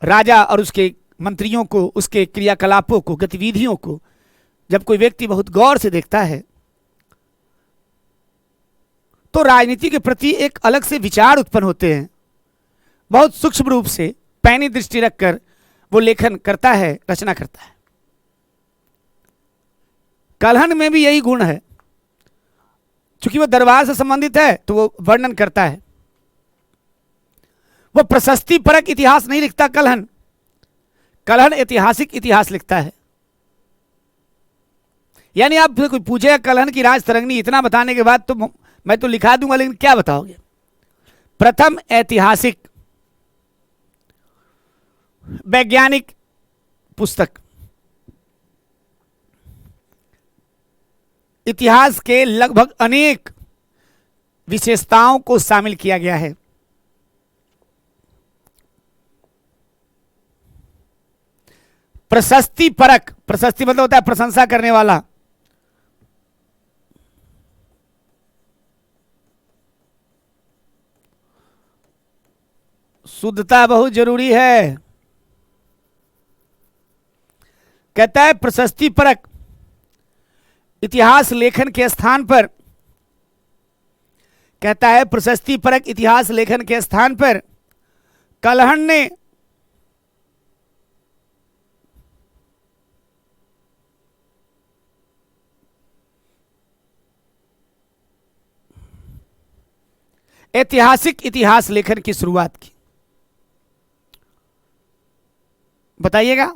राजा और उसके मंत्रियों को, उसके क्रियाकलापों को, गतिविधियों को जब कोई व्यक्ति बहुत गौर से देखता है तो राजनीति के प्रति एक अलग से विचार उत्पन्न होते हैं। बहुत सूक्ष्म रूप से पैनी दृष्टि रखकर वो लेखन करता है, रचना करता है। कलहन में भी यही गुण है। चूंकि वो दरबार से संबंधित है तो वो वर्णन करता है। वो प्रशस्ति परक इतिहास नहीं लिखता। कलहन कलहन ऐतिहासिक इतिहास लिखता है। यानी आप कोई पूछेगा कलहन की राज तरंगिणी, इतना बताने के बाद तो मैं तो लिखा दूंगा, लेकिन क्या बताओगे? प्रथम ऐतिहासिक वैज्ञानिक पुस्तक, इतिहास के लगभग अनेक विशेषताओं को शामिल किया गया है। प्रशस्ति परक, प्रशस्ति मतलब होता है प्रशंसा करने वाला। शुद्धता बहुत जरूरी है। कहता है प्रशस्ति परक इतिहास लेखन के स्थान पर, कहता है प्रशस्ति परक इतिहास लेखन के स्थान पर कलहन ने ऐतिहासिक इतिहास लेखन की शुरुआत की। बताइएगा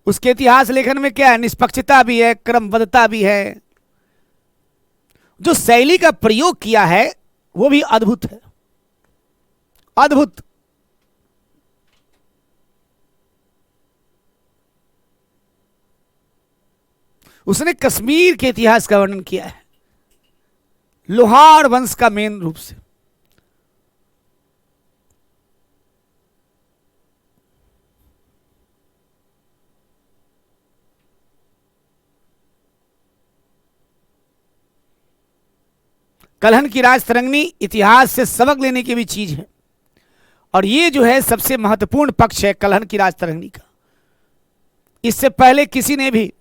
उसके इतिहास लेखन में क्या है? निष्पक्षता भी है, क्रमबद्धता भी है। जो शैली का प्रयोग किया है वो भी अद्भुत है, अद्भुत। उसने कश्मीर के इतिहास का वर्णन किया है, लोहार वंश का मेन रूप से। कलहन की राज तरंगिणी इतिहास से सबक लेने की भी चीज है। और ये जो है सबसे महत्वपूर्ण पक्ष है कलहन की राज तरंगिणी का। इससे पहले किसी ने भी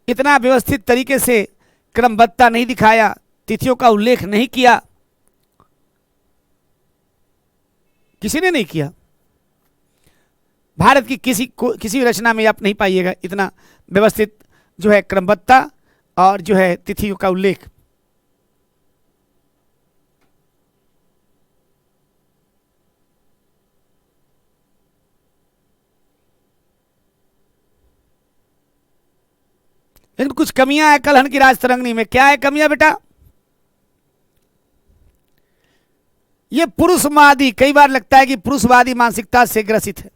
इतना व्यवस्थित तरीके से क्रमबद्धता नहीं दिखाया, तिथियों का उल्लेख नहीं किया, किसी ने नहीं किया। भारत की किसी भी रचना में आप नहीं पाइएगा इतना व्यवस्थित जो है क्रमबद्धता और जो है तिथियों का उल्लेख। लेकिन कुछ कमियां है कलहन की राज तरंगिणी में। क्या है कमियां बेटा? ये पुरुषवादी, कई बार लगता है कि पुरुषवादी मानसिकता से ग्रसित है।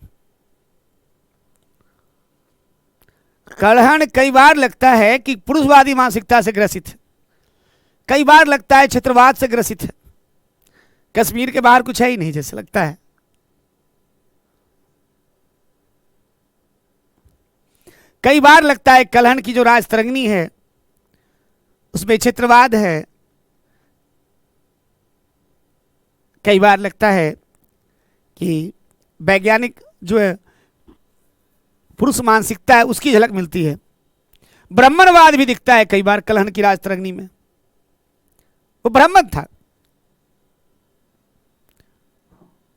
कलहन कई बार लगता है कि पुरुषवादी मानसिकता से ग्रसित है, कई बार लगता है क्षेत्रवाद से ग्रसित है। कश्मीर के बाहर कुछ है ही नहीं जैसे लगता है। कई बार लगता है कलहन की जो राज तरंगिणी है उसमें क्षेत्रवाद है। कई बार लगता है कि वैज्ञानिक जो है पुरुष मानसिकता है उसकी झलक मिलती है। ब्राह्मणवाद भी दिखता है कई बार कलहन की राज तरंगिणी में। वो ब्राह्मण था।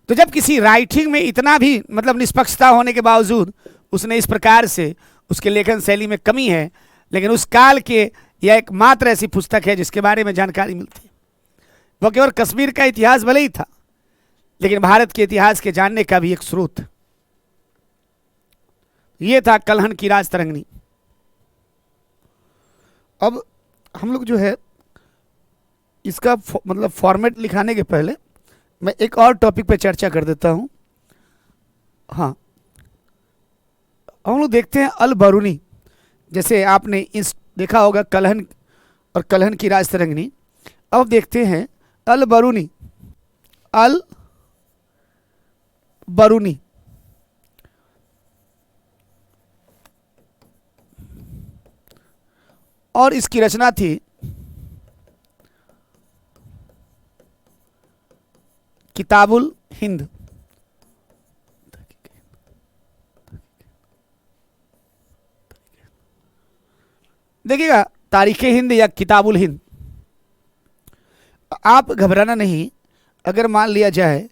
तो जब किसी राइटिंग में इतना भी मतलब निष्पक्षता होने के बावजूद उसने इस प्रकार से, उसके लेखन शैली में कमी है, लेकिन उस काल के यह एकमात्र ऐसी पुस्तक है जिसके बारे में जानकारी मिलती है। वह केवल कश्मीर का इतिहास भले ही था, लेकिन भारत के इतिहास के जानने का भी एक स्रोत। यह था कलहन की राज तरंगिणी। अब हम लोग जो है इसका मतलब फॉर्मेट लिखाने के पहले मैं एक और टॉपिक पे चर्चा कर देता हूं। हाँ, हम लोग देखते हैं अल बरूनी। जैसे आपने इस देखा होगा कलहन और कलहन की राज तरंगिणी। अब देखते हैं अल बरूनी। अल बरूनी और इसकी रचना थी किताबुल हिंद। देखिएगा, तारीख हिंद या किताबुल हिंद, आप घबराना नहीं। अगर मान लिया जाए,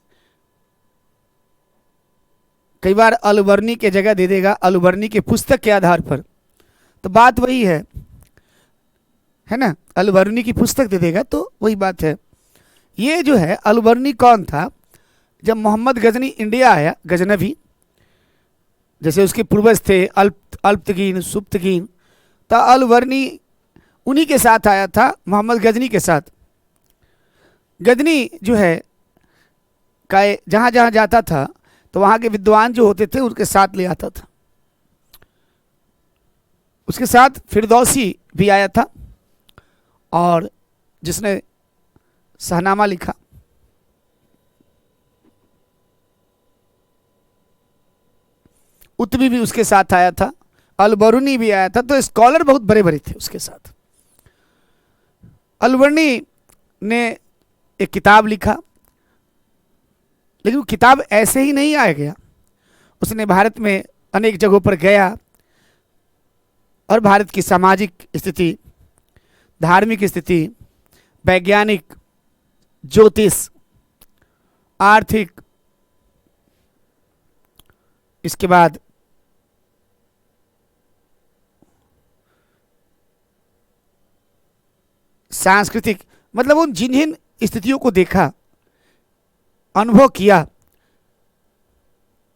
कई बार अलवर्णी के जगह दे देगा अलवर्णी के पुस्तक के आधार पर, तो बात वही है ना, अलवर्णी की पुस्तक दे देगा तो वही बात है। ये जो है अलवर्णी कौन था? जब मोहम्मद गजनी इंडिया आया, गजनवी, जैसे उसके पूर्वज थे अल्पतकीन, सुप्तकीन, तो अलवर्णी उन्हीं के साथ आया था, मोहम्मद गजनी के साथ। गजनी जो है का जहाँ जहाँ जाता था तो वहाँ के विद्वान जो होते थे उनके साथ ले आता था। उसके साथ फिरदौसी भी आया था, और जिसने शहनामा लिखा। उत्बी भी उसके साथ आया था, अलबरूनी भी आया था। तो स्कॉलर बहुत बड़े बड़े थे उसके साथ। अलबरूनी ने एक किताब लिखा, लेकिन वो किताब ऐसे ही नहीं आ गया। उसने भारत में अनेक जगहों पर गया और भारत की सामाजिक स्थिति, धार्मिक स्थिति, वैज्ञानिक, ज्योतिष, आर्थिक, इसके बाद सांस्कृतिक, मतलब उन जिन जिन स्थितियों को देखा, अनुभव किया,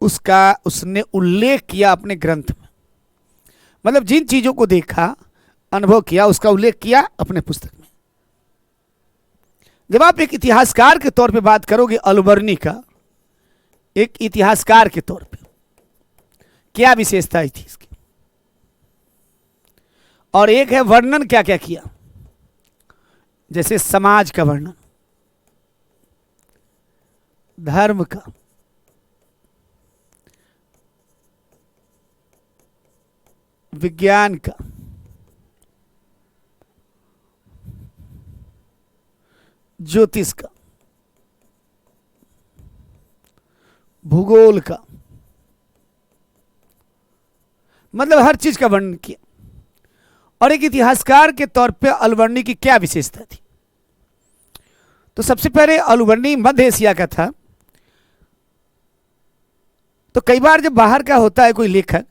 उसका उसने उल्लेख किया अपने ग्रंथ में। मतलब जिन चीजों को देखा, अनुभव किया, उसका उल्लेख किया अपने पुस्तक में। जब आप एक इतिहासकार के तौर पे बात करोगे अलबरूनी का, एक इतिहासकार के तौर पे क्या विशेषताएं थी इसकी, और एक है वर्णन क्या क्या किया, जैसे समाज का वर्णन, धर्म का, विज्ञान का, ज्योतिष का, भूगोल का, मतलब हर चीज का वर्णन किया। और एक इतिहासकार के तौर पे अलवर्णी की क्या विशेषता थी? तो सबसे पहले अलवर्णी मध्य एशिया का था। तो कई बार जब बाहर का होता है कोई लेखक,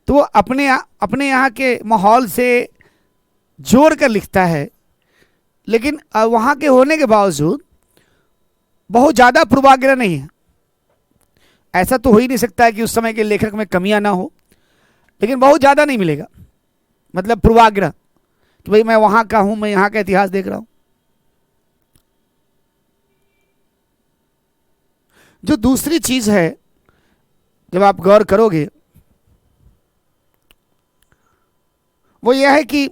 तो वो अपने यहाँ के माहौल से जोड़ कर लिखता है, लेकिन वहाँ के होने के बावजूद बहुत ज़्यादा पूर्वाग्रह नहीं है। ऐसा तो हो ही नहीं सकता है कि उस समय के लेखक में कमियां ना हो, लेकिन बहुत ज़्यादा नहीं मिलेगा। मतलब पूर्वाग्रह कि भाई मैं वहाँ का हूँ, मैं यहाँ का इतिहास देख रहा हूँ। जो दूसरी चीज़ है, जब आप गौर करोगे, वो यह है कि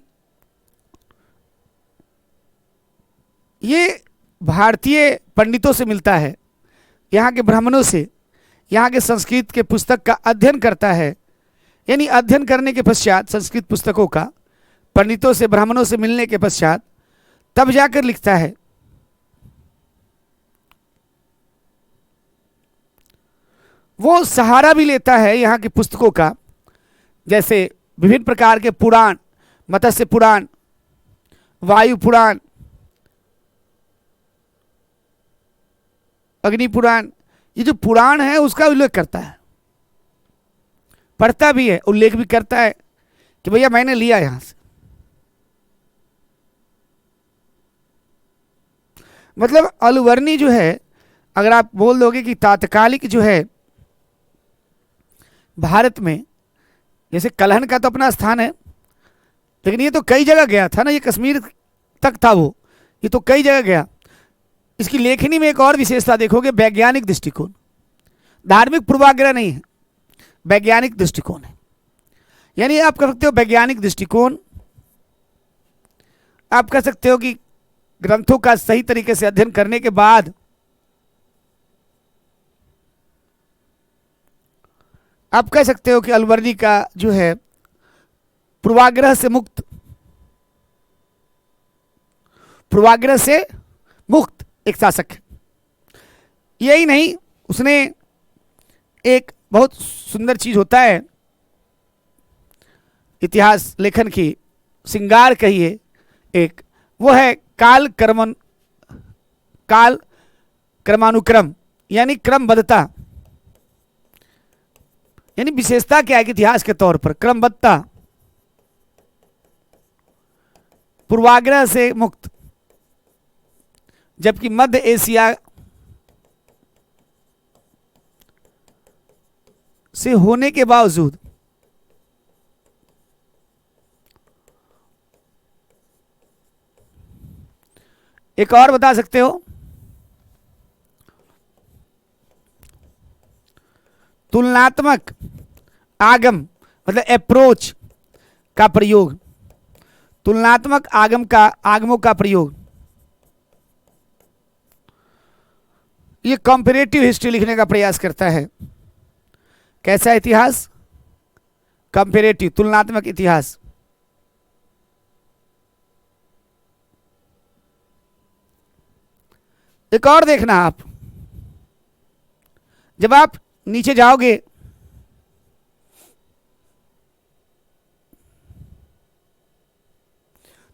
ये भारतीय पंडितों से मिलता है, यहाँ के ब्राह्मणों से, यहाँ के संस्कृत के पुस्तक का अध्ययन करता है। यानी अध्ययन करने के पश्चात संस्कृत पुस्तकों का पंडितों से, ब्राह्मणों से मिलने के पश्चात तब जाकर लिखता है। वो सहारा भी लेता है यहाँ की पुस्तकों का, जैसे विभिन्न प्रकार के पुराण, मत्स्य पुराण, वायु पुराण, अग्नि पुराण, ये जो पुराण है उसका उल्लेख करता है, पढ़ता भी है, उल्लेख भी करता है कि भैया मैंने लिया यहां से। मतलब अलवर्णी जो है, अगर आप बोल दोगे कि तात्कालिक जो है भारत में, जैसे कलहन का तो अपना स्थान है, लेकिन ये तो कई जगह गया था ना, ये कश्मीर तक था वो, ये तो कई जगह गया। इसकी लेखनी में एक और विशेषता देखोगे, वैज्ञानिक दृष्टिकोण, धार्मिक पूर्वाग्रह नहीं है, वैज्ञानिक दृष्टिकोण है। यानी आप कह सकते हो वैज्ञानिक दृष्टिकोण, आप कह सकते हो कि ग्रंथों का सही तरीके से अध्ययन करने के बाद आप कह सकते हो कि अलवर्णी का जो है पूर्वाग्रह से मुक्त पूर्वाग्रह से मुक्त एक शासक है। यही नहीं, उसने एक बहुत सुंदर चीज होता है इतिहास लेखन की श्रृंगार कहिए एक, वो है काल क्रमानुक्रम, यानी क्रमबद्धता। यानी विशेषता क्या है कि इतिहास के तौर पर क्रमबद्धता, पूर्वाग्रह से मुक्त। जबकि मध्य एशिया से होने के बावजूद एक और बता सकते हो, तुलनात्मक आगम मतलब अप्रोच का प्रयोग, तुलनात्मक आगमों का प्रयोग। ये कंपैरेटिव हिस्ट्री लिखने का प्रयास करता है। कैसा इतिहास? कंपैरेटिव, तुलनात्मक इतिहास। एक और देखना आप, जब आप नीचे जाओगे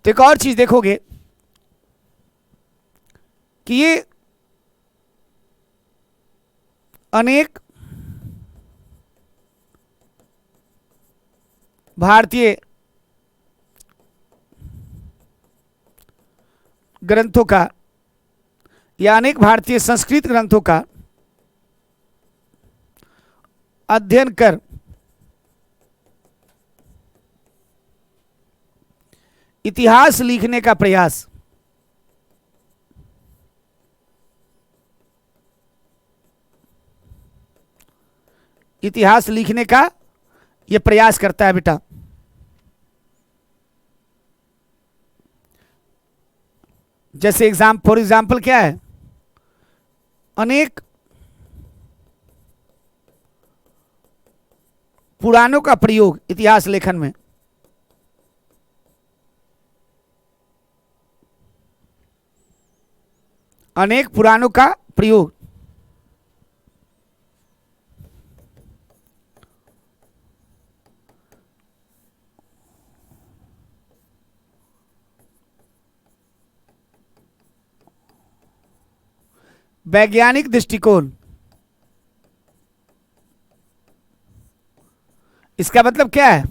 तो एक और चीज देखोगे कि ये अनेक भारतीय ग्रंथों का या अनेक भारतीय संस्कृत ग्रंथों का अध्ययन कर इतिहास लिखने का प्रयास, इतिहास लिखने का यह प्रयास करता है बेटा। जैसे फॉर एग्जाम्पल क्या है, अनेक पुराणों का प्रयोग इतिहास लेखन में, अनेक पुराणों का प्रयोग। वैज्ञानिक दृष्टिकोण, इसका मतलब क्या है?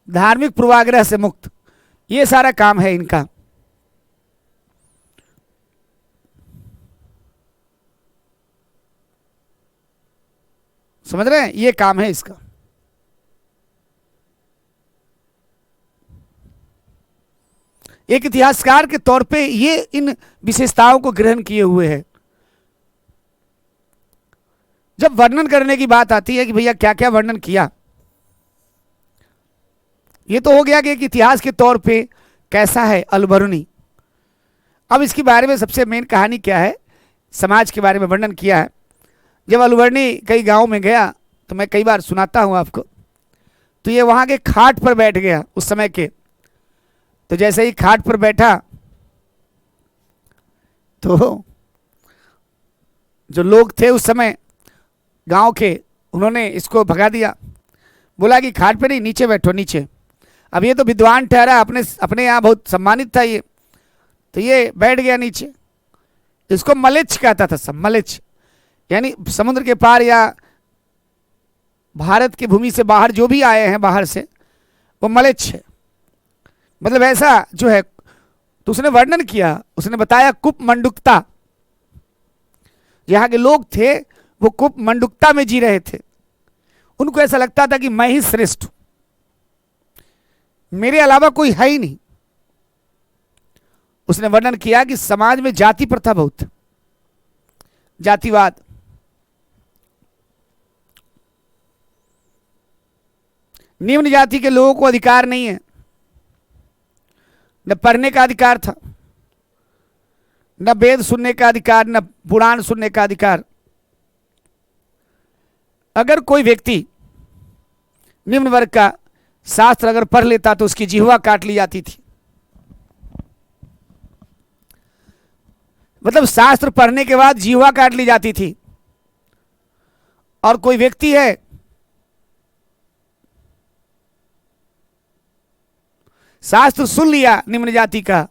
धार्मिक पूर्वाग्रह से मुक्त, ये सारा काम है इनका। समझ रहे हैं? ये काम है इसका। एक इतिहासकार के तौर पे ये इन विशेषताओं को ग्रहण किए हुए है। जब वर्णन करने की बात आती है कि भैया क्या क्या वर्णन किया, ये तो हो गया कि एक इतिहास के तौर पे कैसा है अलबरूनी। अब इसके बारे में सबसे मेन कहानी क्या है, समाज के बारे में वर्णन किया है। जब अलवर्णी कई गांव में गया, तो मैं कई बार सुनाता हूं आपको, तो ये वहां के खाट पर बैठ गया उस समय के। तो जैसे ही खाट पर बैठा तो जो लोग थे उस समय गांव के, उन्होंने इसको भगा दिया, बोला कि खाट पे नहीं, नीचे बैठो नीचे। अब ये तो विद्वान ठहरा, अपने यहाँ बहुत सम्मानित था ये, तो ये बैठ गया नीचे। इसको मलेच्छ कहता था सब, मलेच्छ यानी समुद्र के पार या भारत की भूमि से बाहर जो भी आए हैं बाहर से, वो मलेच्छ है। मतलब ऐसा जो है, तो उसने वर्णन किया, उसने बताया कुप मंडुकता, यहाँ के लोग थे वो कुप मंडुकता में जी रहे थे। उनको ऐसा लगता था कि मैं ही श्रेष्ठ हूं, मेरे अलावा कोई है ही नहीं। उसने वर्णन किया कि समाज में जाति प्रथा बहुत, जातिवाद, निम्न जाति के लोगों को अधिकार नहीं है, न पढ़ने का अधिकार था, न वेद सुनने का अधिकार, न पुराण सुनने का अधिकार। अगर कोई व्यक्ति निम्न वर्ग का शास्त्र अगर पढ़ लेता तो उसकी जिह्वा काट ली जाती थी। मतलब शास्त्र पढ़ने के बाद जिह्वा काट ली जाती थी। और कोई व्यक्ति है शास्त्र सुन लिया निम्न जाति का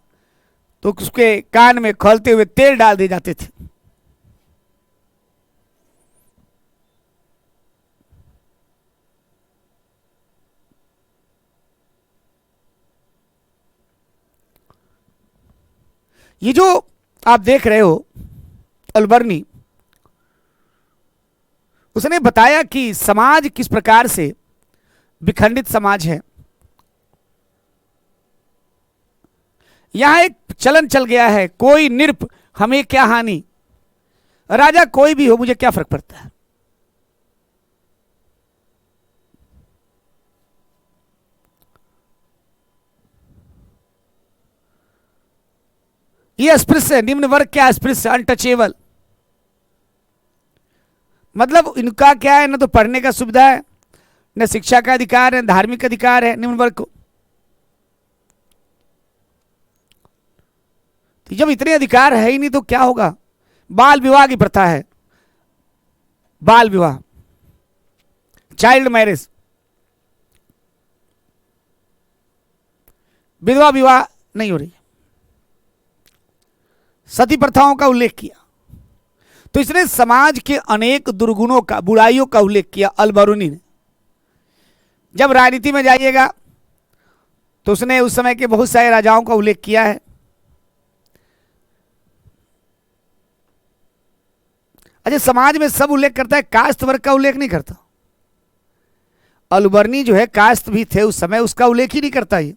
तो उसके कान में खौलते हुए तेल डाल दिए जाते थे। ये जो आप देख रहे हो अलबर्नी, उसने बताया कि समाज किस प्रकार से विखंडित समाज है। यहां एक चलन चल गया है, कोई निरप हमें क्या हानि, राजा कोई भी हो मुझे क्या फर्क पड़ता है। ये अस्पृश्य है, निम्न वर्ग क्या अस्पृश्य, अनटचेबल। मतलब इनका क्या है, न तो पढ़ने का सुविधा है, न शिक्षा का अधिकार है, धार्मिक अधिकार है निम्न वर्ग को। तो जब इतने अधिकार है ही नहीं तो क्या होगा। बाल विवाह की प्रथा है, बाल विवाह, चाइल्ड मैरिज, विधवा विवाह नहीं हो रही। सती प्रथाओं का उल्लेख किया। तो इसने समाज के अनेक दुर्गुणों का, बुराइयों का उल्लेख किया अलबरूनी ने। जब राजनीति में जाइएगा तो उसने उस समय के बहुत सारे राजाओं का उल्लेख किया है। अच्छा, समाज में सब उल्लेख करता है, कास्ट वर्ग का उल्लेख नहीं करता। अलबर्नी जो है कास्ट भी थे उस समय, उसका उल्लेख ही नहीं करता ये।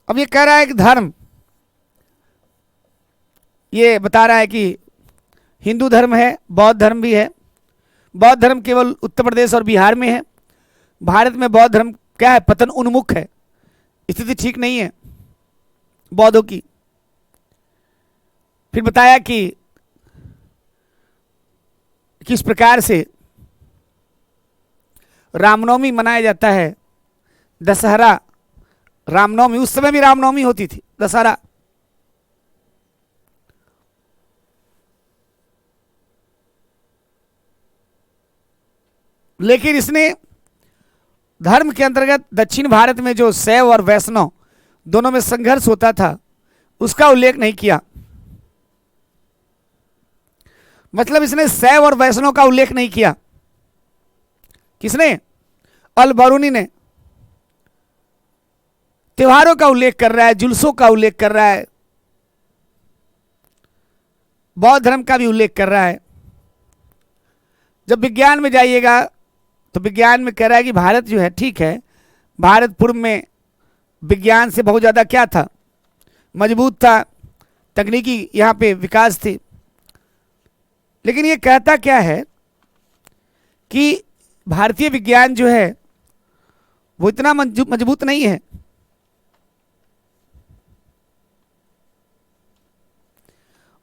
अब ये कह रहा है कि धर्म, ये बता रहा है कि हिंदू धर्म है, बौद्ध धर्म भी है। बौद्ध धर्म केवल उत्तर प्रदेश और बिहार में है। भारत में बौद्ध धर्म क्या है, पतन उन्मुख है, स्थिति ठीक नहीं है बौद्धों की। फिर बताया कि किस प्रकार से रामनवमी मनाया जाता है, दशहरा, रामनवमी, उस समय भी रामनवमी होती थी, दशहरा। लेकिन इसने धर्म के अंतर्गत दक्षिण भारत में जो शैव और वैष्णव दोनों में संघर्ष होता था उसका उल्लेख नहीं किया। मतलब इसने शैव और वैष्णव का उल्लेख नहीं किया। किसने? अलबरूनी ने। त्योहारों का उल्लेख कर रहा है, जुलूसों का उल्लेख कर रहा है, बौद्ध धर्म का भी उल्लेख कर रहा है। जब विज्ञान में जाइएगा तो विज्ञान में कह रहा है कि भारत जो है ठीक है, भारत पूर्व में विज्ञान से बहुत ज़्यादा क्या था, मजबूत था, तकनीकी यहाँ पे विकास थी। लेकिन ये कहता क्या है कि भारतीय विज्ञान जो है वो इतना मजबूत नहीं है।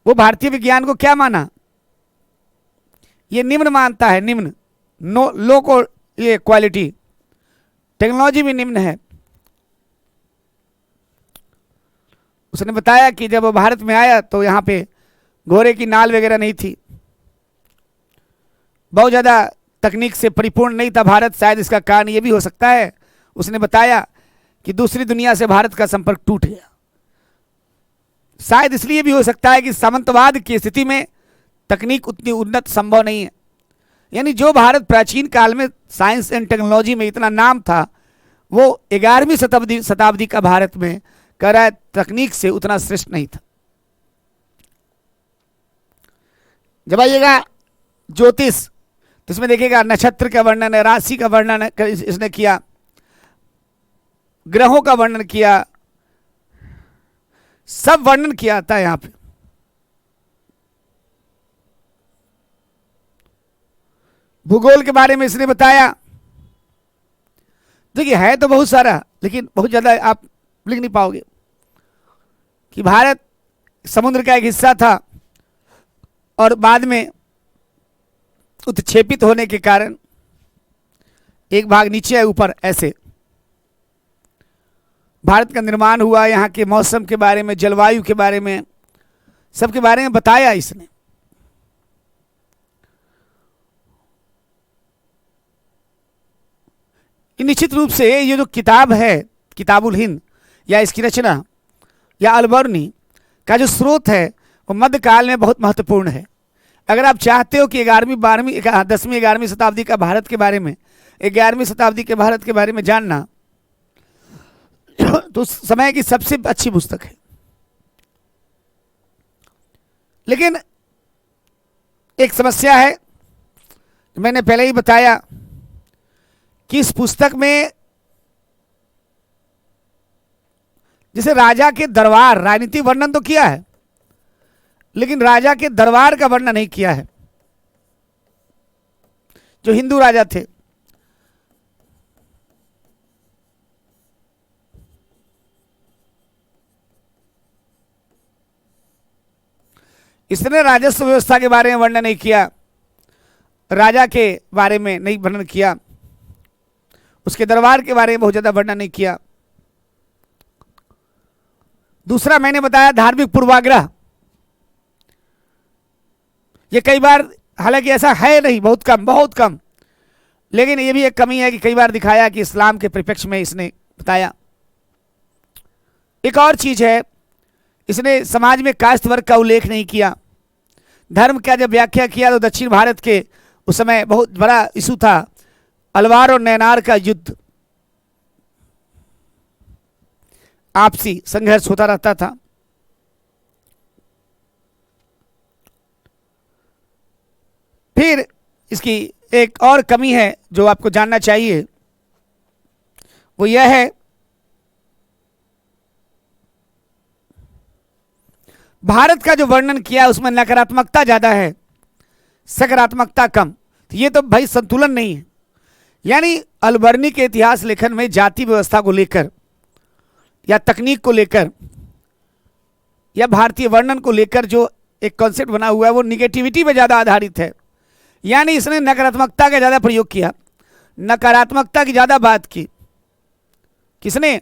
वो भारतीय विज्ञान को क्या माना, ये निम्न मानता है, निम्न, नो, लो को ये क्वालिटी, टेक्नोलॉजी भी निम्न है। उसने बताया कि जब वो भारत में आया तो यहाँ पे घोड़े की नाल वगैरह नहीं थी, बहुत ज़्यादा तकनीक से परिपूर्ण नहीं था भारत। शायद इसका कारण ये भी हो सकता है, उसने बताया कि दूसरी दुनिया से भारत का संपर्क टूट गया। शायद इसलिए भी हो सकता है कि सामंतवाद की स्थिति में तकनीक उतनी उन्नत संभव नहीं है। यानी जो भारत प्राचीन काल में साइंस एंड टेक्नोलॉजी में इतना नाम था, वो 11वीं शताब्दी का भारत में कह रहा है तकनीक से उतना श्रेष्ठ नहीं था। जब आइएगा ज्योतिष तो इसमें देखिएगा नक्षत्र का वर्णन है, राशि का वर्णन इसने किया, ग्रहों का वर्णन किया, सब वर्णन किया था यहां पे। भूगोल के बारे में इसने बताया। देखिए है तो बहुत सारा, लेकिन बहुत ज्यादा आप लिख नहीं पाओगे। कि भारत समुद्र का एक हिस्सा था और बाद में उत्क्षेपित होने के कारण एक भाग नीचे है ऊपर, ऐसे भारत का निर्माण हुआ। यहाँ के मौसम के बारे में, जलवायु के बारे में, सबके बारे में बताया इसने। निश्चित रूप से ये जो किताब है किताबुल हिंद या इसकी रचना या अलबर्नी का जो स्रोत है वो मध्यकाल में बहुत महत्वपूर्ण है। अगर आप चाहते हो कि 11वीं 12वीं 10वीं 11वीं शताब्दी का भारत के बारे में, 11वीं शताब्दी के भारत के बारे में जानना, तो उस समय की सबसे अच्छी पुस्तक है। लेकिन एक समस्या है, मैंने पहले ही बताया कि इस पुस्तक में जैसे राजा के दरबार, राजनीतिक वर्णन तो किया है लेकिन राजा के दरबार का वर्णन नहीं किया है। जो हिंदू राजा थे, इसने राजस्व व्यवस्था के बारे में वर्णन नहीं किया, राजा के बारे में नहीं वर्णन किया, उसके दरबार के बारे में बहुत ज्यादा वर्णन नहीं किया। दूसरा मैंने बताया धार्मिक पूर्वाग्रह। ये कई बार, हालांकि ऐसा है नहीं, बहुत कम, लेकिन ये भी एक कमी है कि कई बार दिखाया कि इस्लाम के परिप्रेक्ष्य में इसने बताया। एक और चीज है, इसने समाज में कास्ट वर्ग का उल्लेख नहीं किया। धर्म का जब व्याख्या किया तो दक्षिण भारत के उस समय बहुत बड़ा इशू था अलवार और नैनार का युद्ध, आपसी संघर्ष होता रहता था। फिर इसकी एक और कमी है जो आपको जानना चाहिए, वो यह है भारत का जो वर्णन किया उसमें नकारात्मकता ज्यादा है, सकारात्मकता कम। तो ये तो भाई संतुलन नहीं है। यानी अलबर्नी के इतिहास लेखन में जाति व्यवस्था को लेकर या तकनीक को लेकर या भारतीय वर्णन को लेकर जो एक कॉन्सेप्ट बना हुआ है वो निगेटिविटी पे ज्यादा आधारित है। यानी इसने नकारात्मकता का ज्यादा प्रयोग किया, नकारात्मकता की ज्यादा बात की। किसने?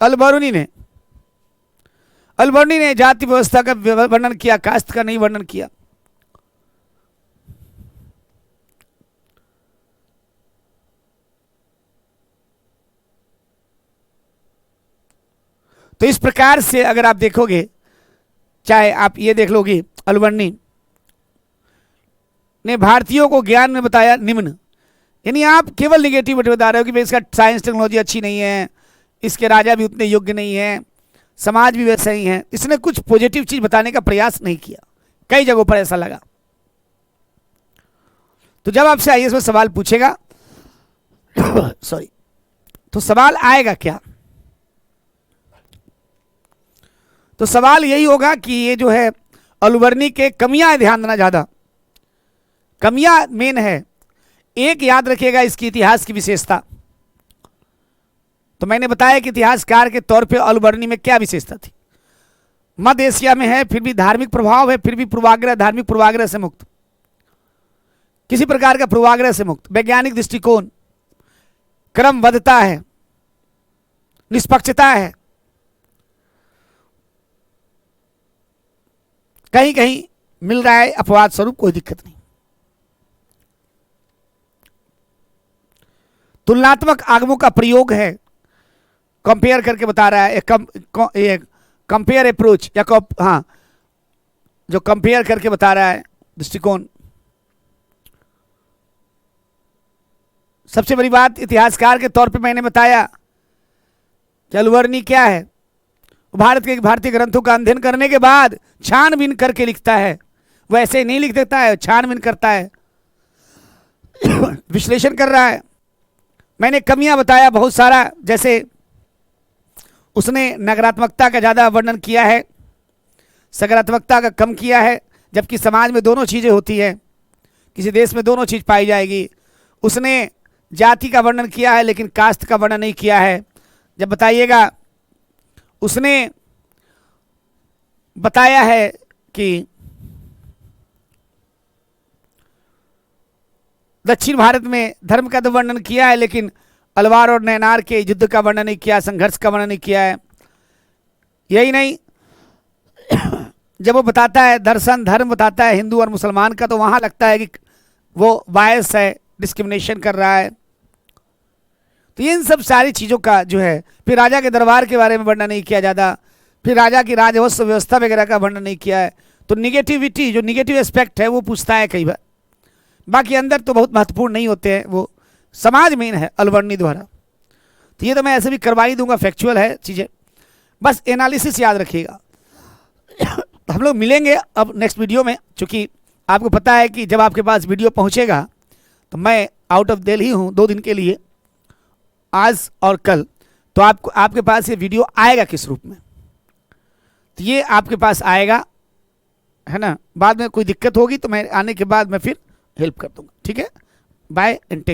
अलबर्नी ने। अलबर्नी ने जाति व्यवस्था का वर्णन किया, कास्ट का नहीं वर्णन किया। तो इस प्रकार से अगर आप देखोगे, चाहे आप ये देख लोगे, अलबर्नी ने भारतीयों को ज्ञान में बताया निम्न, यानी आप केवल निगेटिविटी बता रहे हो कि भाई इसका साइंस टेक्नोलॉजी अच्छी नहीं है, इसके राजा भी उतने योग्य नहीं है, समाज भी वैसा ही है। इसने कुछ पॉजिटिव चीज बताने का प्रयास नहीं किया, कई जगहों पर ऐसा लगा। तो जब आपसे आईएएस में सवाल पूछेगा सॉरी, तो सवाल आएगा क्या? तो सवाल यही होगा कि ये जो है अलबर्नी के कमियां ध्यान देना, ज्यादा कमियां मेन है। एक याद रखिएगा इसकी इतिहास की विशेषता। तो मैंने बताया कि इतिहासकार के तौर पे अलबर्नी में क्या विशेषता थी। मध्य एशिया में है, फिर भी धार्मिक प्रभाव है, फिर भी पूर्वाग्रह, धार्मिक पूर्वाग्रह से मुक्त, किसी प्रकार का पूर्वाग्रह से मुक्त, वैज्ञानिक दृष्टिकोण, क्रमबद्धता है, निष्पक्षता है, कहीं कहीं मिल रहा है अपवाद स्वरूप, कोई दिक्कत नहीं। तुलनात्मक आगमों का प्रयोग है, कंपेयर करके बता रहा है, कंपेयर अप्रोच या हाँ, जो कंपेयर करके बता रहा है दृष्टिकोण। सबसे बड़ी बात इतिहासकार के तौर पे मैंने बताया कि अलबर्नी क्या है, भारत के भारतीय ग्रंथों का अध्ययन करने के बाद छानबीन करके लिखता है, वो ऐसे नहीं लिख देता है, छानबीन करता है, विश्लेषण कर रहा है। मैंने कमियां बताया बहुत सारा, जैसे उसने नकारात्मकता का ज्यादा वर्णन किया है, सकारात्मकता का कम किया है, जबकि समाज में दोनों चीजें होती है, किसी देश में दोनों चीज पाई जाएगी। उसने जाति का वर्णन किया है लेकिन कास्ट का वर्णन नहीं किया है। जब बताइएगा उसने बताया है कि दक्षिण भारत में धर्म का तो वर्णन किया है, लेकिन अलवार और नैनार के युद्ध का वर्णन नहीं किया, संघर्ष का वर्णन नहीं किया है। यही नहीं, जब वो बताता है दर्शन धर्म बताता है हिंदू और मुसलमान का, तो वहां लगता है कि वो बायस है, डिस्क्रिमिनेशन कर रहा है। तो इन सब सारी चीज़ों का जो है, फिर राजा के दरबार के बारे में वर्णन नहीं किया ज़्यादा, फिर राजा की राजवंश व्यवस्था वगैरह का वर्णन नहीं किया है। तो निगेटिविटी, जो निगेटिव एस्पेक्ट है वो पूछता है कई बार, बाकी अंदर तो बहुत महत्वपूर्ण नहीं होते हैं, वो समाज मेन है अलवर्णी द्वारा। तो ये तो मैं ऐसे भी करवा ही दूंगा, फैक्चुअल है चीज़ें, बस एनालिसिस याद रखिएगा। हम लोग मिलेंगे अब नेक्स्ट वीडियो में, चूँकि आपको पता है कि जब आपके पास वीडियो पहुँचेगा तो मैं आउट ऑफ दिल्ली हूँ 2 दिन के लिए, आज और कल, तो आपके पास ये वीडियो आएगा किस रूप में, तो ये आपके पास आएगा, है ना। बाद में कोई दिक्कत होगी तो मैं आने के बाद मैं फिर हेल्प कर दूंगा, ठीक है। Bye and take.